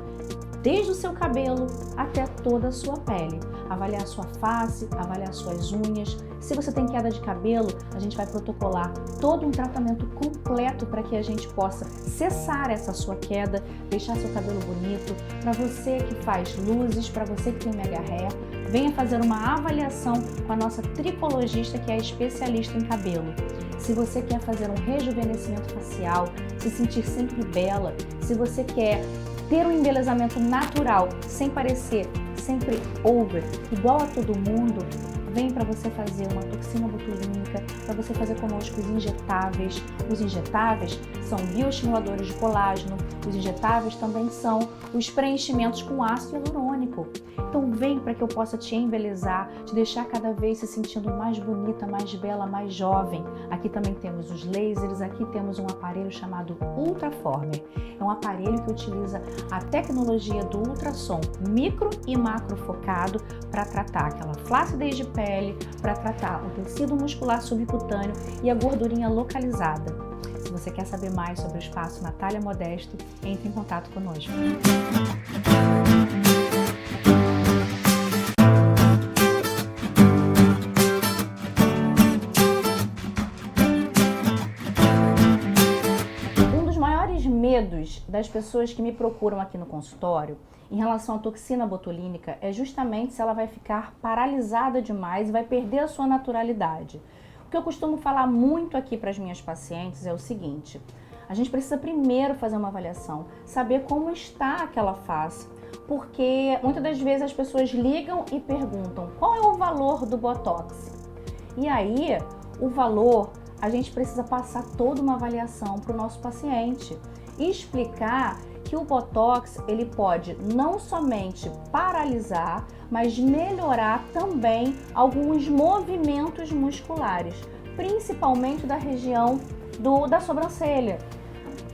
C: desde o seu cabelo até toda a sua pele. Avaliar sua face, avaliar suas unhas. Se você tem queda de cabelo, a gente vai protocolar todo um tratamento completo para que a gente possa cessar essa sua queda, deixar seu cabelo bonito. Para você que faz luzes, para você que tem mega hair, venha fazer uma avaliação com a nossa tricologista, que é especialista em cabelo. Se você quer fazer um rejuvenescimento facial, se sentir sempre bela, se você quer ter um embelezamento natural, sem parecer sempre over, igual a todo mundo, vem para você fazer uma toxina botulínica, para você fazer conosco os injetáveis. Os injetáveis são bioestimuladores de colágeno, os injetáveis também são os preenchimentos com ácido hialurônico. Então vem para que eu possa te embelezar, te deixar cada vez se sentindo mais bonita, mais bela, mais jovem. Aqui também temos os lasers, aqui temos um aparelho chamado Ultraformer. É um aparelho que utiliza a tecnologia do ultrassom micro e macro focado para tratar aquela flacidez de pele, para tratar o tecido muscular subcutâneo e a gordurinha localizada. Se você quer saber mais sobre o espaço Natália Modesto, entre em contato conosco. Medos das pessoas que me procuram aqui no consultório em relação à toxina botulínica é justamente se ela vai ficar paralisada demais e vai perder a sua naturalidade. O que eu costumo falar muito aqui para as minhas pacientes é o seguinte: a gente precisa primeiro fazer uma avaliação, saber como está aquela face, porque muitas das vezes as pessoas ligam e perguntam qual é o valor do Botox. E aí, o valor, a gente precisa passar toda uma avaliação para o nosso paciente e explicar que o Botox ele pode não somente paralisar, mas melhorar também alguns movimentos musculares, principalmente da região da sobrancelha.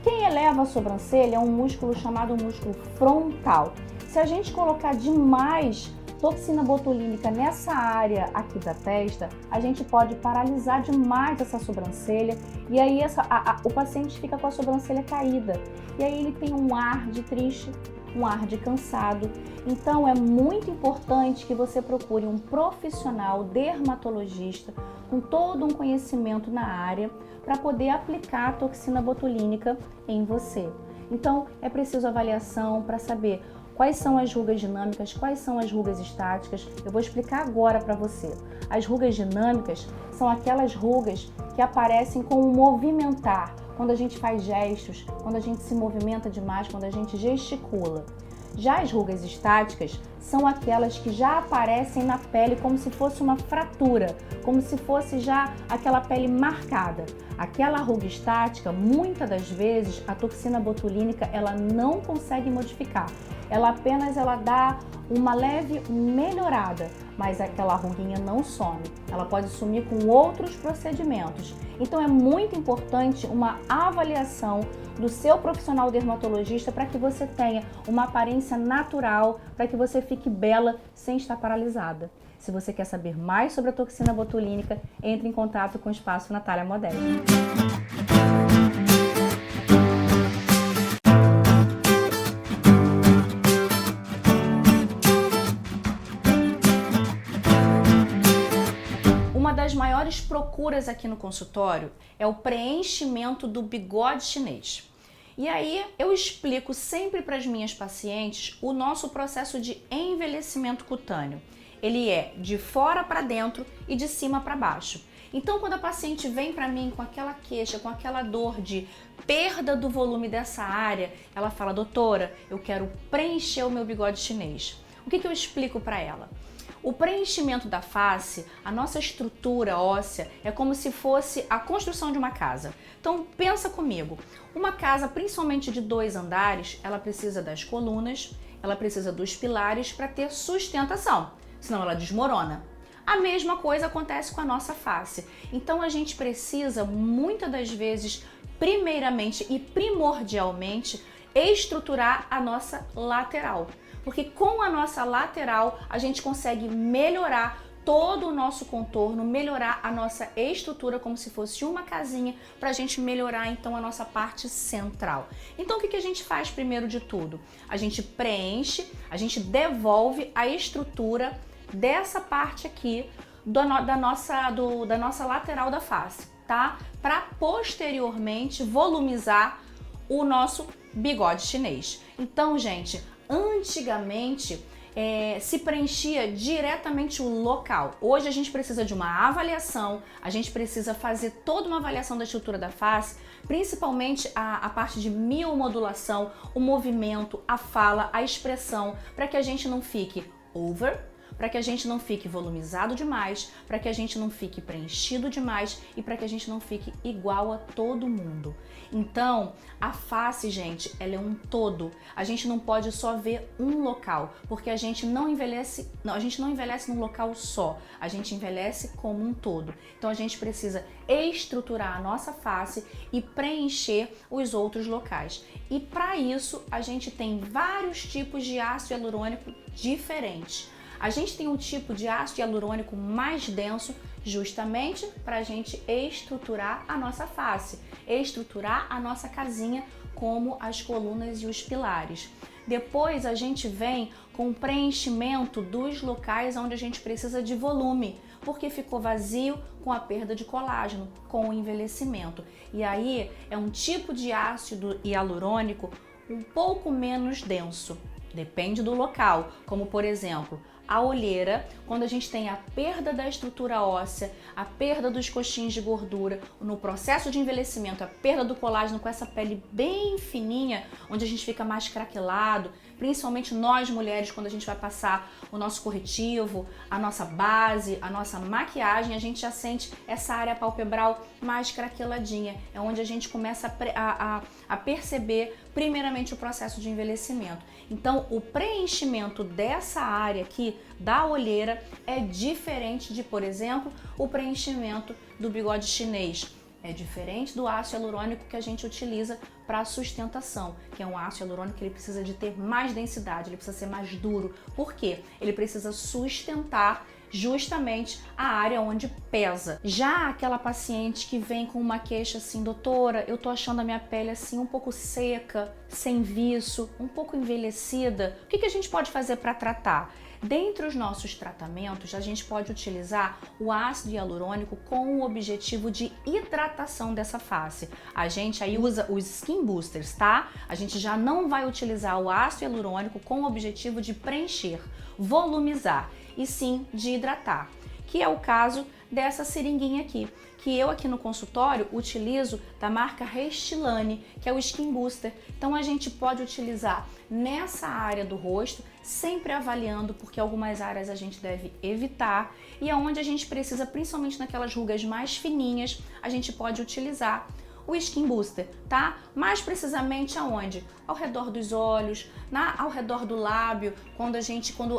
C: Quem eleva a sobrancelha é um músculo chamado músculo frontal. Se a gente colocar demais toxina botulínica nessa área aqui da testa, a gente pode paralisar demais essa sobrancelha e aí o paciente fica com a sobrancelha caída. E aí ele tem um ar de triste, um ar de cansado. Então é muito importante que você procure um profissional dermatologista com todo um conhecimento na área para poder aplicar a toxina botulínica em você. Então é preciso avaliação para saber quais são as rugas dinâmicas, quais são as rugas estáticas. Eu vou explicar agora para você. As rugas dinâmicas são aquelas rugas que aparecem com o movimentar, quando a gente faz gestos, quando a gente se movimenta demais, quando a gente gesticula. Já as rugas estáticas são aquelas que já aparecem na pele como se fosse uma fratura, como se fosse já aquela pele marcada. Aquela ruga estática, muitas das vezes, a toxina botulínica ela não consegue modificar. Ela apenas dá uma leve melhorada, mas aquela ruguinha não some. Ela pode sumir com outros procedimentos. Então é muito importante uma avaliação do seu profissional dermatologista para que você tenha uma aparência natural, para que você fique bela sem estar paralisada. Se você quer saber mais sobre a toxina botulínica, entre em contato com o Espaço Natália Modesto. Uma das maiores procuras aqui no consultório é o preenchimento do bigode chinês. E aí eu explico sempre para as minhas pacientes o nosso processo de envelhecimento cutâneo. Ele é de fora para dentro e de cima para baixo. Então, quando a paciente vem para mim com aquela queixa, com aquela dor de perda do volume dessa área, ela fala: doutora, eu quero preencher o meu bigode chinês. O que eu explico para ela? O preenchimento da face, a nossa estrutura óssea, é como se fosse a construção de uma casa. Então, pensa comigo, uma casa, principalmente de 2 andares, ela precisa das colunas, ela precisa dos pilares para ter sustentação, senão ela desmorona. A mesma coisa acontece com a nossa face. Então a gente precisa, muitas das vezes, primeiramente e primordialmente, estruturar a nossa lateral. Porque com a nossa lateral a gente consegue melhorar todo o nosso contorno, melhorar a nossa estrutura como se fosse uma casinha, para a gente melhorar então a nossa parte central. Então o que a gente faz primeiro de tudo? A gente preenche, a gente devolve a estrutura dessa parte aqui da nossa lateral da face, tá? Para posteriormente volumizar o nosso bigode chinês. Então, gente, antigamente se preenchia diretamente o local. Hoje a gente precisa de uma avaliação, a gente precisa fazer toda uma avaliação da estrutura da face, principalmente a parte de miomodulação, o movimento, a fala, a expressão, para que a gente não fique over, para que a gente não fique volumizado demais, para que a gente não fique preenchido demais e para que a gente não fique igual a todo mundo. Então, a face, gente, ela é um todo. A gente não pode só ver um local, porque a gente não envelhece num local só, a gente envelhece como um todo. Então, a gente precisa estruturar a nossa face e preencher os outros locais. E para isso, a gente tem vários tipos de ácido hialurônico diferentes. A gente tem um tipo de ácido hialurônico mais denso, justamente para a gente estruturar a nossa face, estruturar a nossa casinha, como as colunas e os pilares. Depois a gente vem com o preenchimento dos locais onde a gente precisa de volume, porque ficou vazio com a perda de colágeno, com o envelhecimento. E aí é um tipo de ácido hialurônico um pouco menos denso. Depende do local, como por exemplo, a olheira, quando a gente tem a perda da estrutura óssea, a perda dos coxins de gordura, no processo de envelhecimento, a perda do colágeno com essa pele bem fininha, onde a gente fica mais craquelado, principalmente nós mulheres, quando a gente vai passar o nosso corretivo, a nossa base, a nossa maquiagem, a gente já sente essa área palpebral mais craqueladinha. É onde a gente começa a perceber primeiramente o processo de envelhecimento. Então, o preenchimento dessa área aqui da olheira é diferente de, por exemplo, o preenchimento do bigode chinês. É diferente do ácido hialurônico que a gente utiliza para sustentação, que é um ácido hialurônico que ele precisa de ter mais densidade, ele precisa ser mais duro. Por quê? Ele precisa sustentar justamente a área onde pesa. Já aquela paciente que vem com uma queixa assim: doutora, eu tô achando a minha pele assim um pouco seca, sem viço, um pouco envelhecida, o que a gente pode fazer para tratar? Dentre os nossos tratamentos, a gente pode utilizar o ácido hialurônico com o objetivo de hidratação dessa face. A gente aí usa os skin boosters, tá? A gente já não vai utilizar o ácido hialurônico com o objetivo de preencher, volumizar, e sim de hidratar, que é o caso dessa seringuinha aqui, que eu aqui no consultório utilizo da marca Restylane, que é o Skin Booster. Então a gente pode utilizar nessa área do rosto, sempre avaliando, porque algumas áreas a gente deve evitar, e aonde a gente precisa, principalmente naquelas rugas mais fininhas, a gente pode utilizar o Skin Booster, tá? Mais precisamente aonde? Ao redor dos olhos, ao redor do lábio, quando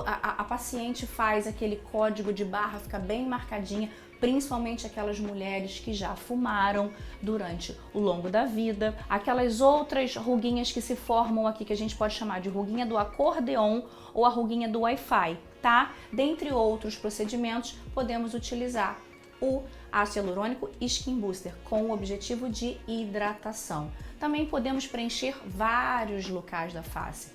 C: a paciente faz aquele código de barra, fica bem marcadinha, principalmente aquelas mulheres que já fumaram durante o longo da vida, aquelas outras ruguinhas que se formam aqui, que a gente pode chamar de ruguinha do acordeon ou a ruguinha do Wi-Fi, tá? Dentre outros procedimentos, podemos utilizar o ácido hialurônico Skin Booster com o objetivo de hidratação. Também podemos preencher vários locais da face.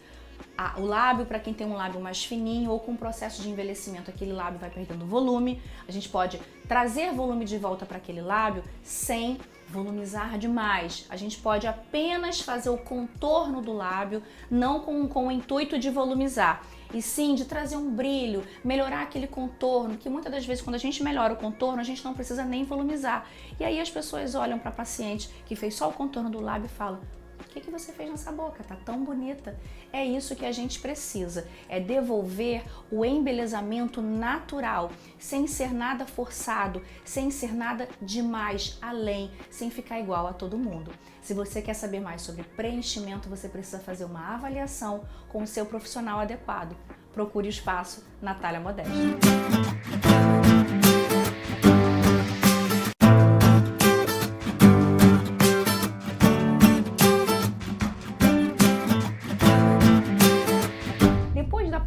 C: O lábio, para quem tem um lábio mais fininho ou com um processo de envelhecimento, aquele lábio vai perdendo volume. A gente pode trazer volume de volta para aquele lábio sem volumizar demais. A gente pode apenas fazer o contorno do lábio, não com o intuito de volumizar, e sim de trazer um brilho, melhorar aquele contorno, que muitas das vezes quando a gente melhora o contorno, a gente não precisa nem volumizar. E aí as pessoas olham para a paciente que fez só o contorno do lábio e falam: o que você fez nessa boca? Tá tão bonita. É isso que a gente precisa, é devolver o embelezamento natural, sem ser nada forçado, sem ser nada demais, além, sem ficar igual a todo mundo. Se você quer saber mais sobre preenchimento, você precisa fazer uma avaliação com o seu profissional adequado. Procure o espaço Natália Modesta.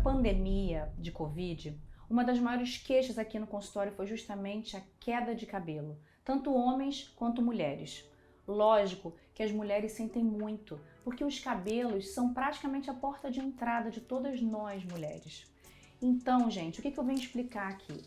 C: Pandemia de Covid, uma das maiores queixas aqui no consultório foi justamente a queda de cabelo, tanto homens quanto mulheres. Lógico que as mulheres sentem muito, porque os cabelos são praticamente a porta de entrada de todas nós mulheres. Então, gente, o que eu venho explicar aqui?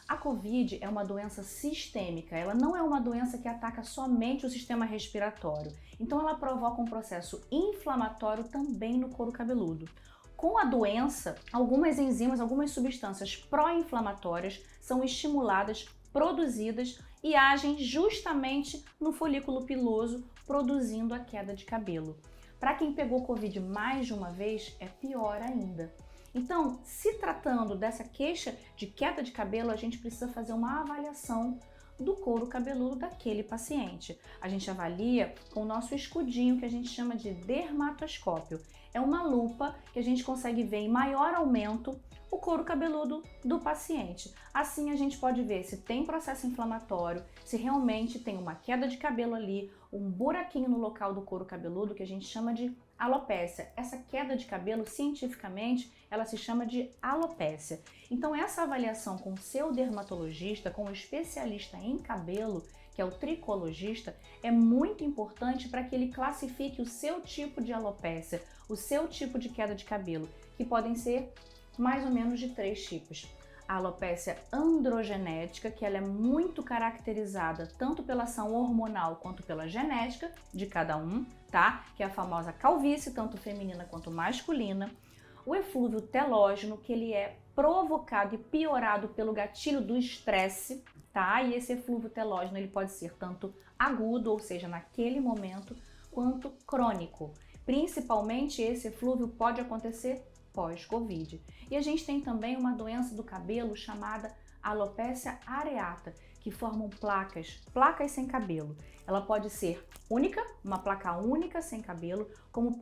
C: A Covid é uma doença sistêmica, ela não é uma doença que ataca somente o sistema respiratório, então ela provoca um processo inflamatório também no couro cabeludo. Com a doença, algumas enzimas, algumas substâncias pró-inflamatórias são estimuladas, produzidas e agem justamente no folículo piloso, produzindo a queda de cabelo. Para quem pegou Covid mais de uma vez, é pior ainda. Então, se tratando dessa queixa de queda de cabelo, a gente precisa fazer uma avaliação do couro cabeludo daquele paciente. A gente avalia com o nosso escudinho, que a gente chama de dermatoscópio. É uma lupa que a gente consegue ver em maior aumento o couro cabeludo do paciente. Assim a gente pode ver se tem processo inflamatório, se realmente tem uma queda de cabelo ali, um buraquinho no local do couro cabeludo que a gente chama de alopécia. Essa queda de cabelo, cientificamente, ela se chama de alopécia. Então essa avaliação com o seu dermatologista, com o especialista em cabelo, que é o tricologista, é muito importante para que ele classifique o seu tipo de alopécia, o seu tipo de queda de cabelo, que podem ser mais ou menos de 3 tipos. A alopécia androgenética, que ela é muito caracterizada tanto pela ação hormonal quanto pela genética de cada um, tá? Que é a famosa calvície, tanto feminina quanto masculina. O eflúvio telógeno, que ele é provocado e piorado pelo gatilho do estresse, tá? E esse eflúvio telógeno, ele pode ser tanto agudo, ou seja, naquele momento, quanto crônico. Principalmente esse eflúvio pode acontecer pós-Covid. E a gente tem também uma doença do cabelo chamada alopécia areata, que formam placas sem cabelo. Ela pode ser única, uma placa única sem cabelo, como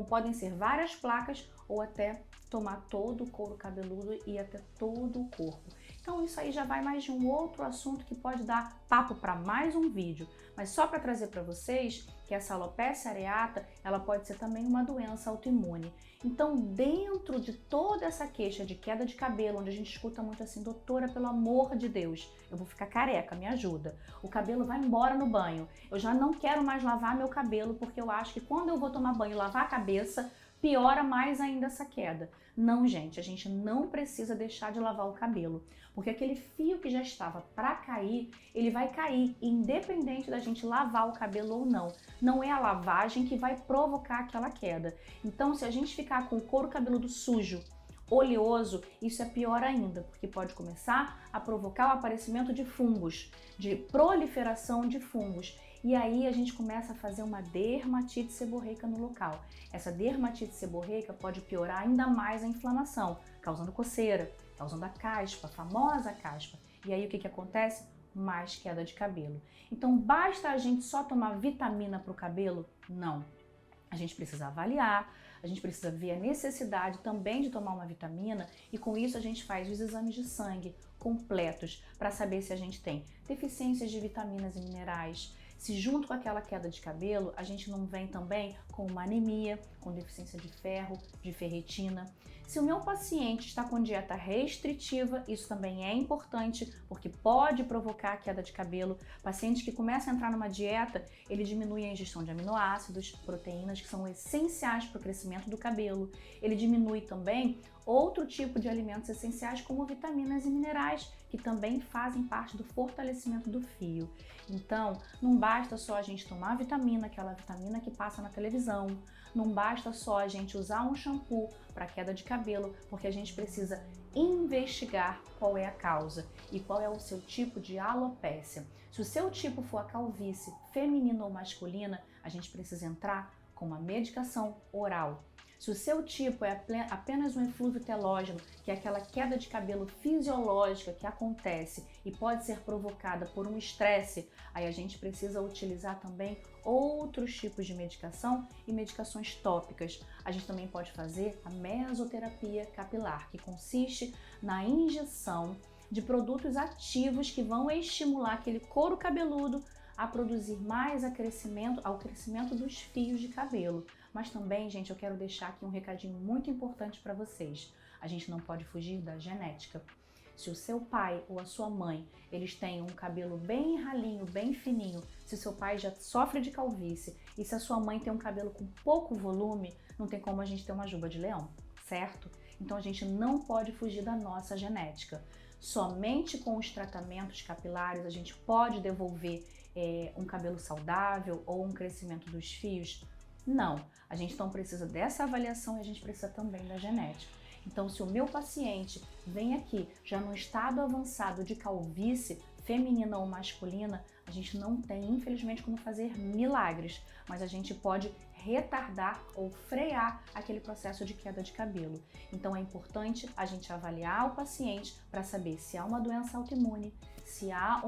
C: podem ser várias placas ou até tomar todo o couro cabeludo e até todo o corpo. Então isso aí já vai mais de um outro assunto que pode dar papo para mais um vídeo, mas só para trazer para vocês que essa alopécia areata, ela pode ser também uma doença autoimune. Então, dentro de toda essa queixa de queda de cabelo, onde a gente escuta muito assim: doutora, pelo amor de Deus, eu vou ficar careca, me ajuda. O cabelo vai embora no banho. Eu já não quero mais lavar meu cabelo, porque eu acho que quando eu vou tomar banho e lavar a cabeça, piora mais ainda essa queda. Não, gente, a gente não precisa deixar de lavar o cabelo, porque aquele fio que já estava para cair, ele vai cair, independente da gente lavar o cabelo ou não. Não é a lavagem que vai provocar aquela queda. Então, se a gente ficar com o couro cabeludo sujo, oleoso, isso é pior ainda, porque pode começar a provocar o aparecimento de fungos, de proliferação de fungos. E aí a gente começa a fazer uma dermatite seborreica no local. Essa dermatite seborreica pode piorar ainda mais a inflamação, causando coceira, causando a caspa, a famosa caspa. E aí o que acontece? Mais queda de cabelo. Então basta a gente só tomar vitamina para o cabelo? Não. A gente precisa avaliar, a gente precisa ver a necessidade também de tomar uma vitamina e com isso a gente faz os exames de sangue completos para saber se a gente tem deficiências de vitaminas e minerais, se junto com aquela queda de cabelo a gente não vem também com uma anemia, com deficiência de ferro, de ferritina. Se o meu paciente está com dieta restritiva, isso também é importante, porque pode provocar queda de cabelo. Paciente que começa a entrar numa dieta, ele diminui a ingestão de aminoácidos, proteínas que são essenciais para o crescimento do cabelo. Ele diminui também outro tipo de alimentos essenciais, como vitaminas e minerais, que também fazem parte do fortalecimento do fio. Então, não basta só a gente tomar vitamina, aquela vitamina que passa na televisão, não basta só a gente usar um shampoo para queda de cabelo, porque a gente precisa investigar qual é a causa e qual é o seu tipo de alopécia. Se o seu tipo for a calvície feminina ou masculina, a gente precisa entrar com uma medicação oral. Se o seu tipo é apenas um eflúvio telógeno, que é aquela queda de cabelo fisiológica que acontece e pode ser provocada por um estresse, aí a gente precisa utilizar também outros tipos de medicação e medicações tópicas. A gente também pode fazer a mesoterapia capilar, que consiste na injeção de produtos ativos que vão estimular aquele couro cabeludo a produzir mais ao crescimento dos fios de cabelo. Mas também, gente, eu quero deixar aqui um recadinho muito importante para vocês. A gente não pode fugir da genética. Se o seu pai ou a sua mãe, eles têm um cabelo bem ralinho, bem fininho, se o seu pai já sofre de calvície e se a sua mãe tem um cabelo com pouco volume, não tem como a gente ter uma juba de leão, certo? Então a gente não pode fugir da nossa genética. Somente com os tratamentos capilares a gente pode devolver um cabelo saudável ou um crescimento dos fios. Não, a gente não precisa dessa avaliação e a gente precisa também da genética. Então, se o meu paciente vem aqui já no estado avançado de calvície, feminina ou masculina, a gente não tem, infelizmente, como fazer milagres, mas a gente pode retardar ou frear aquele processo de queda de cabelo. Então, é importante a gente avaliar o paciente para saber se há uma doença autoimune, se há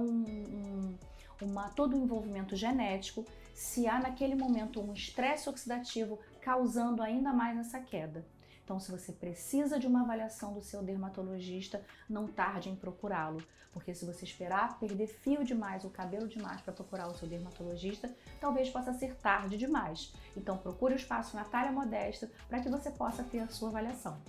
C: todo o envolvimento genético, se há naquele momento um estresse oxidativo causando ainda mais essa queda. Então, se você precisa de uma avaliação do seu dermatologista, não tarde em procurá-lo, porque se você esperar perder fio demais ou cabelo demais para procurar o seu dermatologista, talvez possa ser tarde demais. Então, procure o Espaço Natália Modesta para que você possa ter a sua avaliação.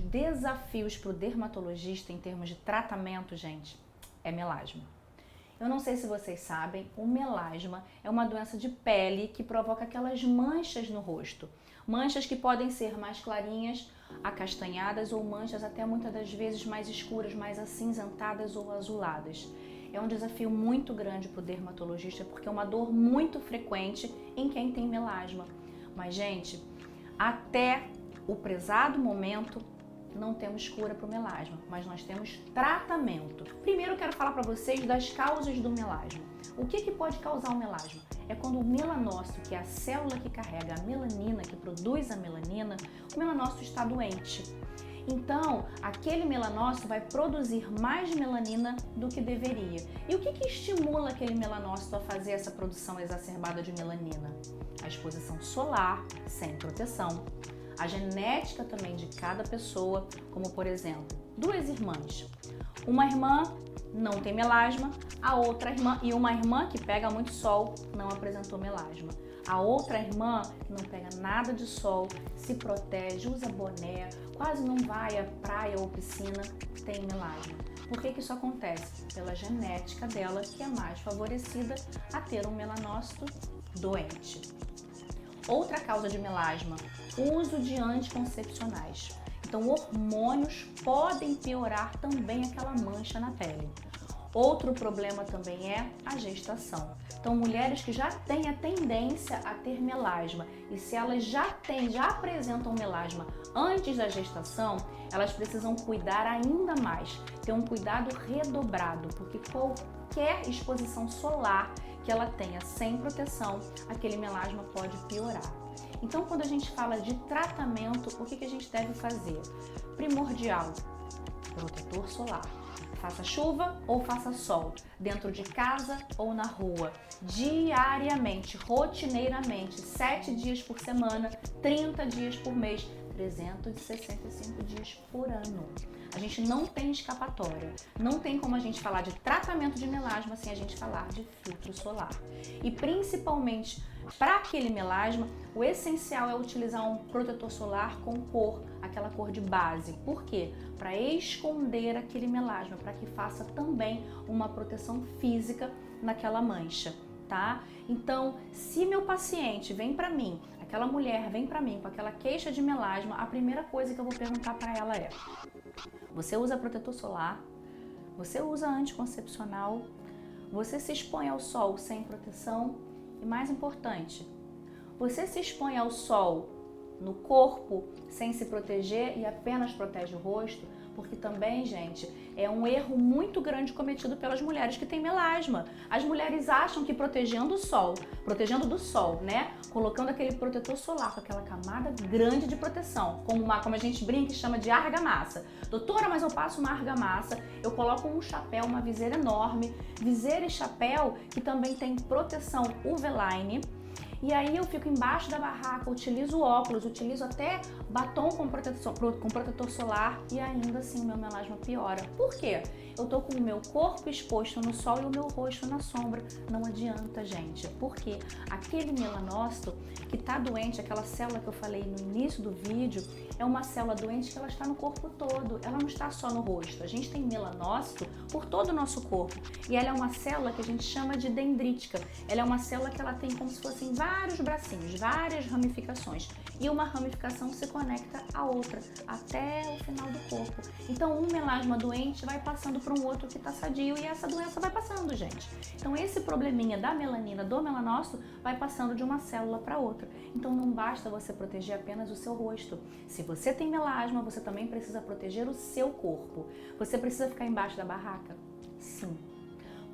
C: Desafios para o dermatologista em termos de tratamento, gente, é melasma. Eu não sei se vocês sabem, o melasma é uma doença de pele que provoca aquelas manchas no rosto. Manchas que podem ser mais clarinhas, acastanhadas ou manchas até muitas das vezes mais escuras, mais acinzentadas ou azuladas. É um desafio muito grande para o dermatologista porque é uma dor muito frequente em quem tem melasma. Mas, gente, até o prezado momento, não temos cura para o melasma, mas nós temos tratamento. Primeiro eu quero falar para vocês das causas do melasma. O que pode causar o melasma? É quando o melanócito, que é a célula que carrega a melanina, que produz a melanina, o melanócito está doente. Então, aquele melanócito vai produzir mais melanina do que deveria. E o que estimula aquele melanócito a fazer essa produção exacerbada de melanina? A exposição solar sem proteção. A genética também de cada pessoa, como por exemplo, duas irmãs. Uma irmã não tem melasma, a outra irmã, e uma irmã que pega muito sol não apresentou melasma. A outra irmã que não pega nada de sol, se protege, usa boné, quase não vai à praia ou piscina, tem melasma. Por que isso acontece? Pela genética dela, que é mais favorecida a ter um melanócito doente. Outra causa de melasma, uso de anticoncepcionais. Então, hormônios podem piorar também aquela mancha na pele. Outro problema também é a gestação. Então, mulheres que já têm a tendência a ter melasma e se elas já apresentam melasma antes da gestação, elas precisam cuidar ainda mais, ter um cuidado redobrado, porque qualquer exposição solar que ela tenha sem proteção, aquele melasma pode piorar. Então, quando a gente fala de tratamento, o que a gente deve fazer? Primordial, protetor solar. Faça chuva ou faça sol, dentro de casa ou na rua, diariamente, rotineiramente, 7 dias por semana, 30 dias por mês, 365 dias por ano. A gente não tem escapatória, não tem como a gente falar de tratamento de melasma sem a gente falar de filtro solar. E principalmente para aquele melasma, o essencial é utilizar um protetor solar com cor, aquela cor de base. Por quê? Para esconder aquele melasma, para que faça também uma proteção física naquela mancha, tá? Então, se meu paciente vem para mim, aquela mulher vem para mim com aquela queixa de melasma, a primeira coisa que eu vou perguntar para ela é: você usa protetor solar? Você usa anticoncepcional? Você se expõe ao sol sem proteção? E mais importante, você se expõe ao sol no corpo sem se proteger e apenas protege o rosto? Porque também, gente, é um erro muito grande cometido pelas mulheres que têm melasma. As mulheres acham que protegendo do sol, né? Colocando aquele protetor solar com aquela camada grande de proteção, como a gente brinca e chama de argamassa. Doutora, mas eu passo uma argamassa, eu coloco um chapéu, uma viseira enorme, viseira e chapéu que também tem proteção UV-Line. E aí eu fico embaixo da barraca, utilizo óculos, utilizo até batom com protetor solar e ainda assim meu melasma piora. Por quê? Eu tô com o meu corpo exposto no sol e o meu rosto na sombra. Não adianta, gente, porque aquele melanócito que tá doente, aquela célula que eu falei no início do vídeo, é uma célula doente que ela está no corpo todo, ela não está só no rosto. A gente tem melanócito por todo o nosso corpo e ela é uma célula que a gente chama de dendrítica. Ela é uma célula que ela tem como se fossem vários bracinhos, várias ramificações, e uma ramificação se conecta à outra até o final do corpo. Então um melasma doente vai passando para um outro que está sadio e essa doença vai passando, gente. Então esse probleminha da melanina, do melanócito, vai passando de uma célula para outra. Então não basta você proteger apenas o seu rosto. Se você tem melasma, você também precisa proteger o seu corpo. Você precisa ficar embaixo da barraca? Sim.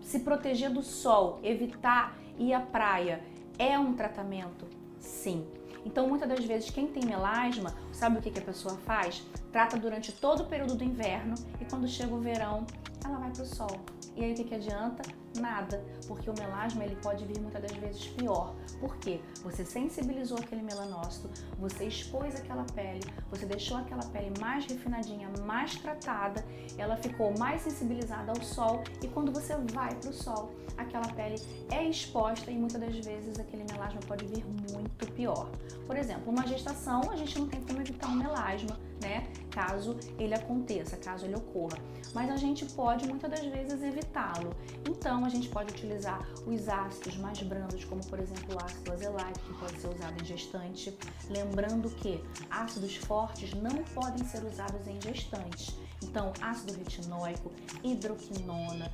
C: Se proteger do sol, evitar ir à praia, é um tratamento? Sim. Então, muitas das vezes, quem tem melasma, sabe o que a pessoa faz? Trata durante todo o período do inverno e quando chega o verão, ela vai para o sol. E aí o que adianta? Nada, porque o melasma ele pode vir muitas das vezes pior. Por quê? Você sensibilizou aquele melanócito, você expôs aquela pele, você deixou aquela pele mais refinadinha, mais tratada, ela ficou mais sensibilizada ao sol e quando você vai para o sol, aquela pele é exposta e muitas das vezes aquele melasma pode vir muito pior. Por exemplo, uma gestação, a gente não tem como evitar um melasma, né? Caso ele aconteça, caso ele ocorra. Mas a gente pode muitas das vezes evitá-lo. Então a gente pode utilizar os ácidos mais brandos, como por exemplo o ácido azelaico, que pode ser usado em gestante. Lembrando que ácidos fortes não podem ser usados em gestantes. Então ácido retinóico, hidroquinona,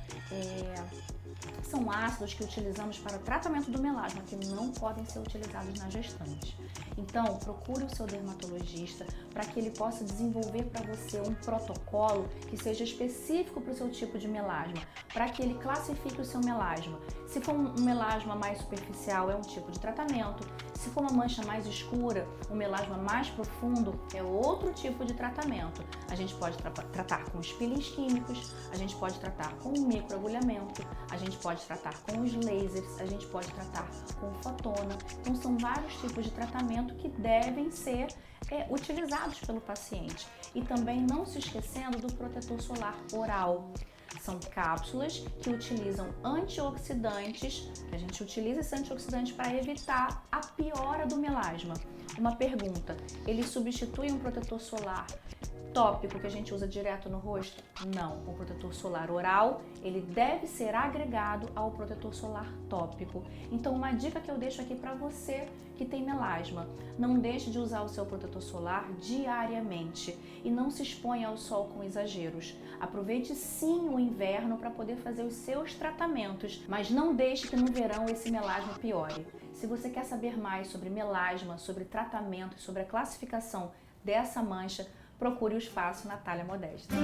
C: são ácidos que utilizamos para o tratamento do melasma, que não podem ser utilizados na gestante. Então, procure o seu dermatologista para que ele possa desenvolver para você um protocolo que seja específico para o seu tipo de melasma, para que ele classifique o seu melasma. Se for um melasma mais superficial, é um tipo de tratamento. Se for uma mancha mais escura, um melasma mais profundo, é outro tipo de tratamento. A gente pode tratar com os peelings químicos, a gente pode tratar com o microagulhamento, a gente pode tratar com os lasers, a gente pode tratar com fotona. Então são vários tipos de tratamento que devem ser utilizados pelo paciente. E também não se esquecendo do protetor solar oral. São cápsulas que utilizam antioxidantes, que a gente utiliza esse antioxidante para evitar a piora do melasma. Uma pergunta, ele substitui um protetor solar tópico que a gente usa direto no rosto? Não, o protetor solar oral, ele deve ser agregado ao protetor solar tópico. Então, uma dica que eu deixo aqui para você que tem melasma, não deixe de usar o seu protetor solar diariamente e não se exponha ao sol com exageros. Aproveite sim o inverno para poder fazer os seus tratamentos, mas não deixe que no verão esse melasma piore. Se você quer saber mais sobre melasma, sobre tratamento e sobre a classificação dessa mancha, procure o Espaço Natália Modesta.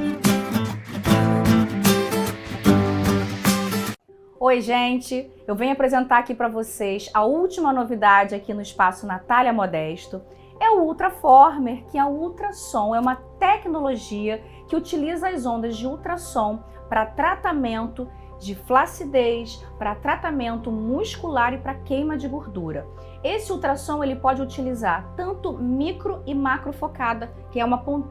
A: Oi, gente! Eu venho apresentar aqui para vocês a última novidade aqui no Espaço Natália Modesto. É o Ultraformer, que é o ultrassom, é uma tecnologia que utiliza as ondas de ultrassom
C: para tratamento de flacidez, para tratamento muscular e para queima de gordura. Esse ultrassom ele pode utilizar tanto micro e macro focada, que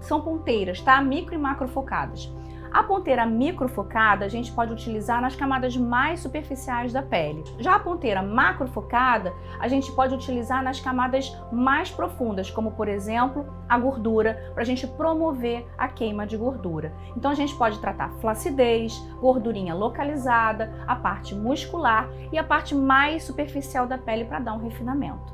C: são ponteiras, tá? Micro e macro focadas. A ponteira microfocada a gente pode utilizar nas camadas mais superficiais da pele. Já a ponteira macrofocada a gente pode utilizar nas camadas mais profundas, como por exemplo a gordura, para a gente promover a queima de gordura. Então a gente pode tratar flacidez, gordurinha localizada, a parte muscular e a parte mais superficial da pele para dar um refinamento.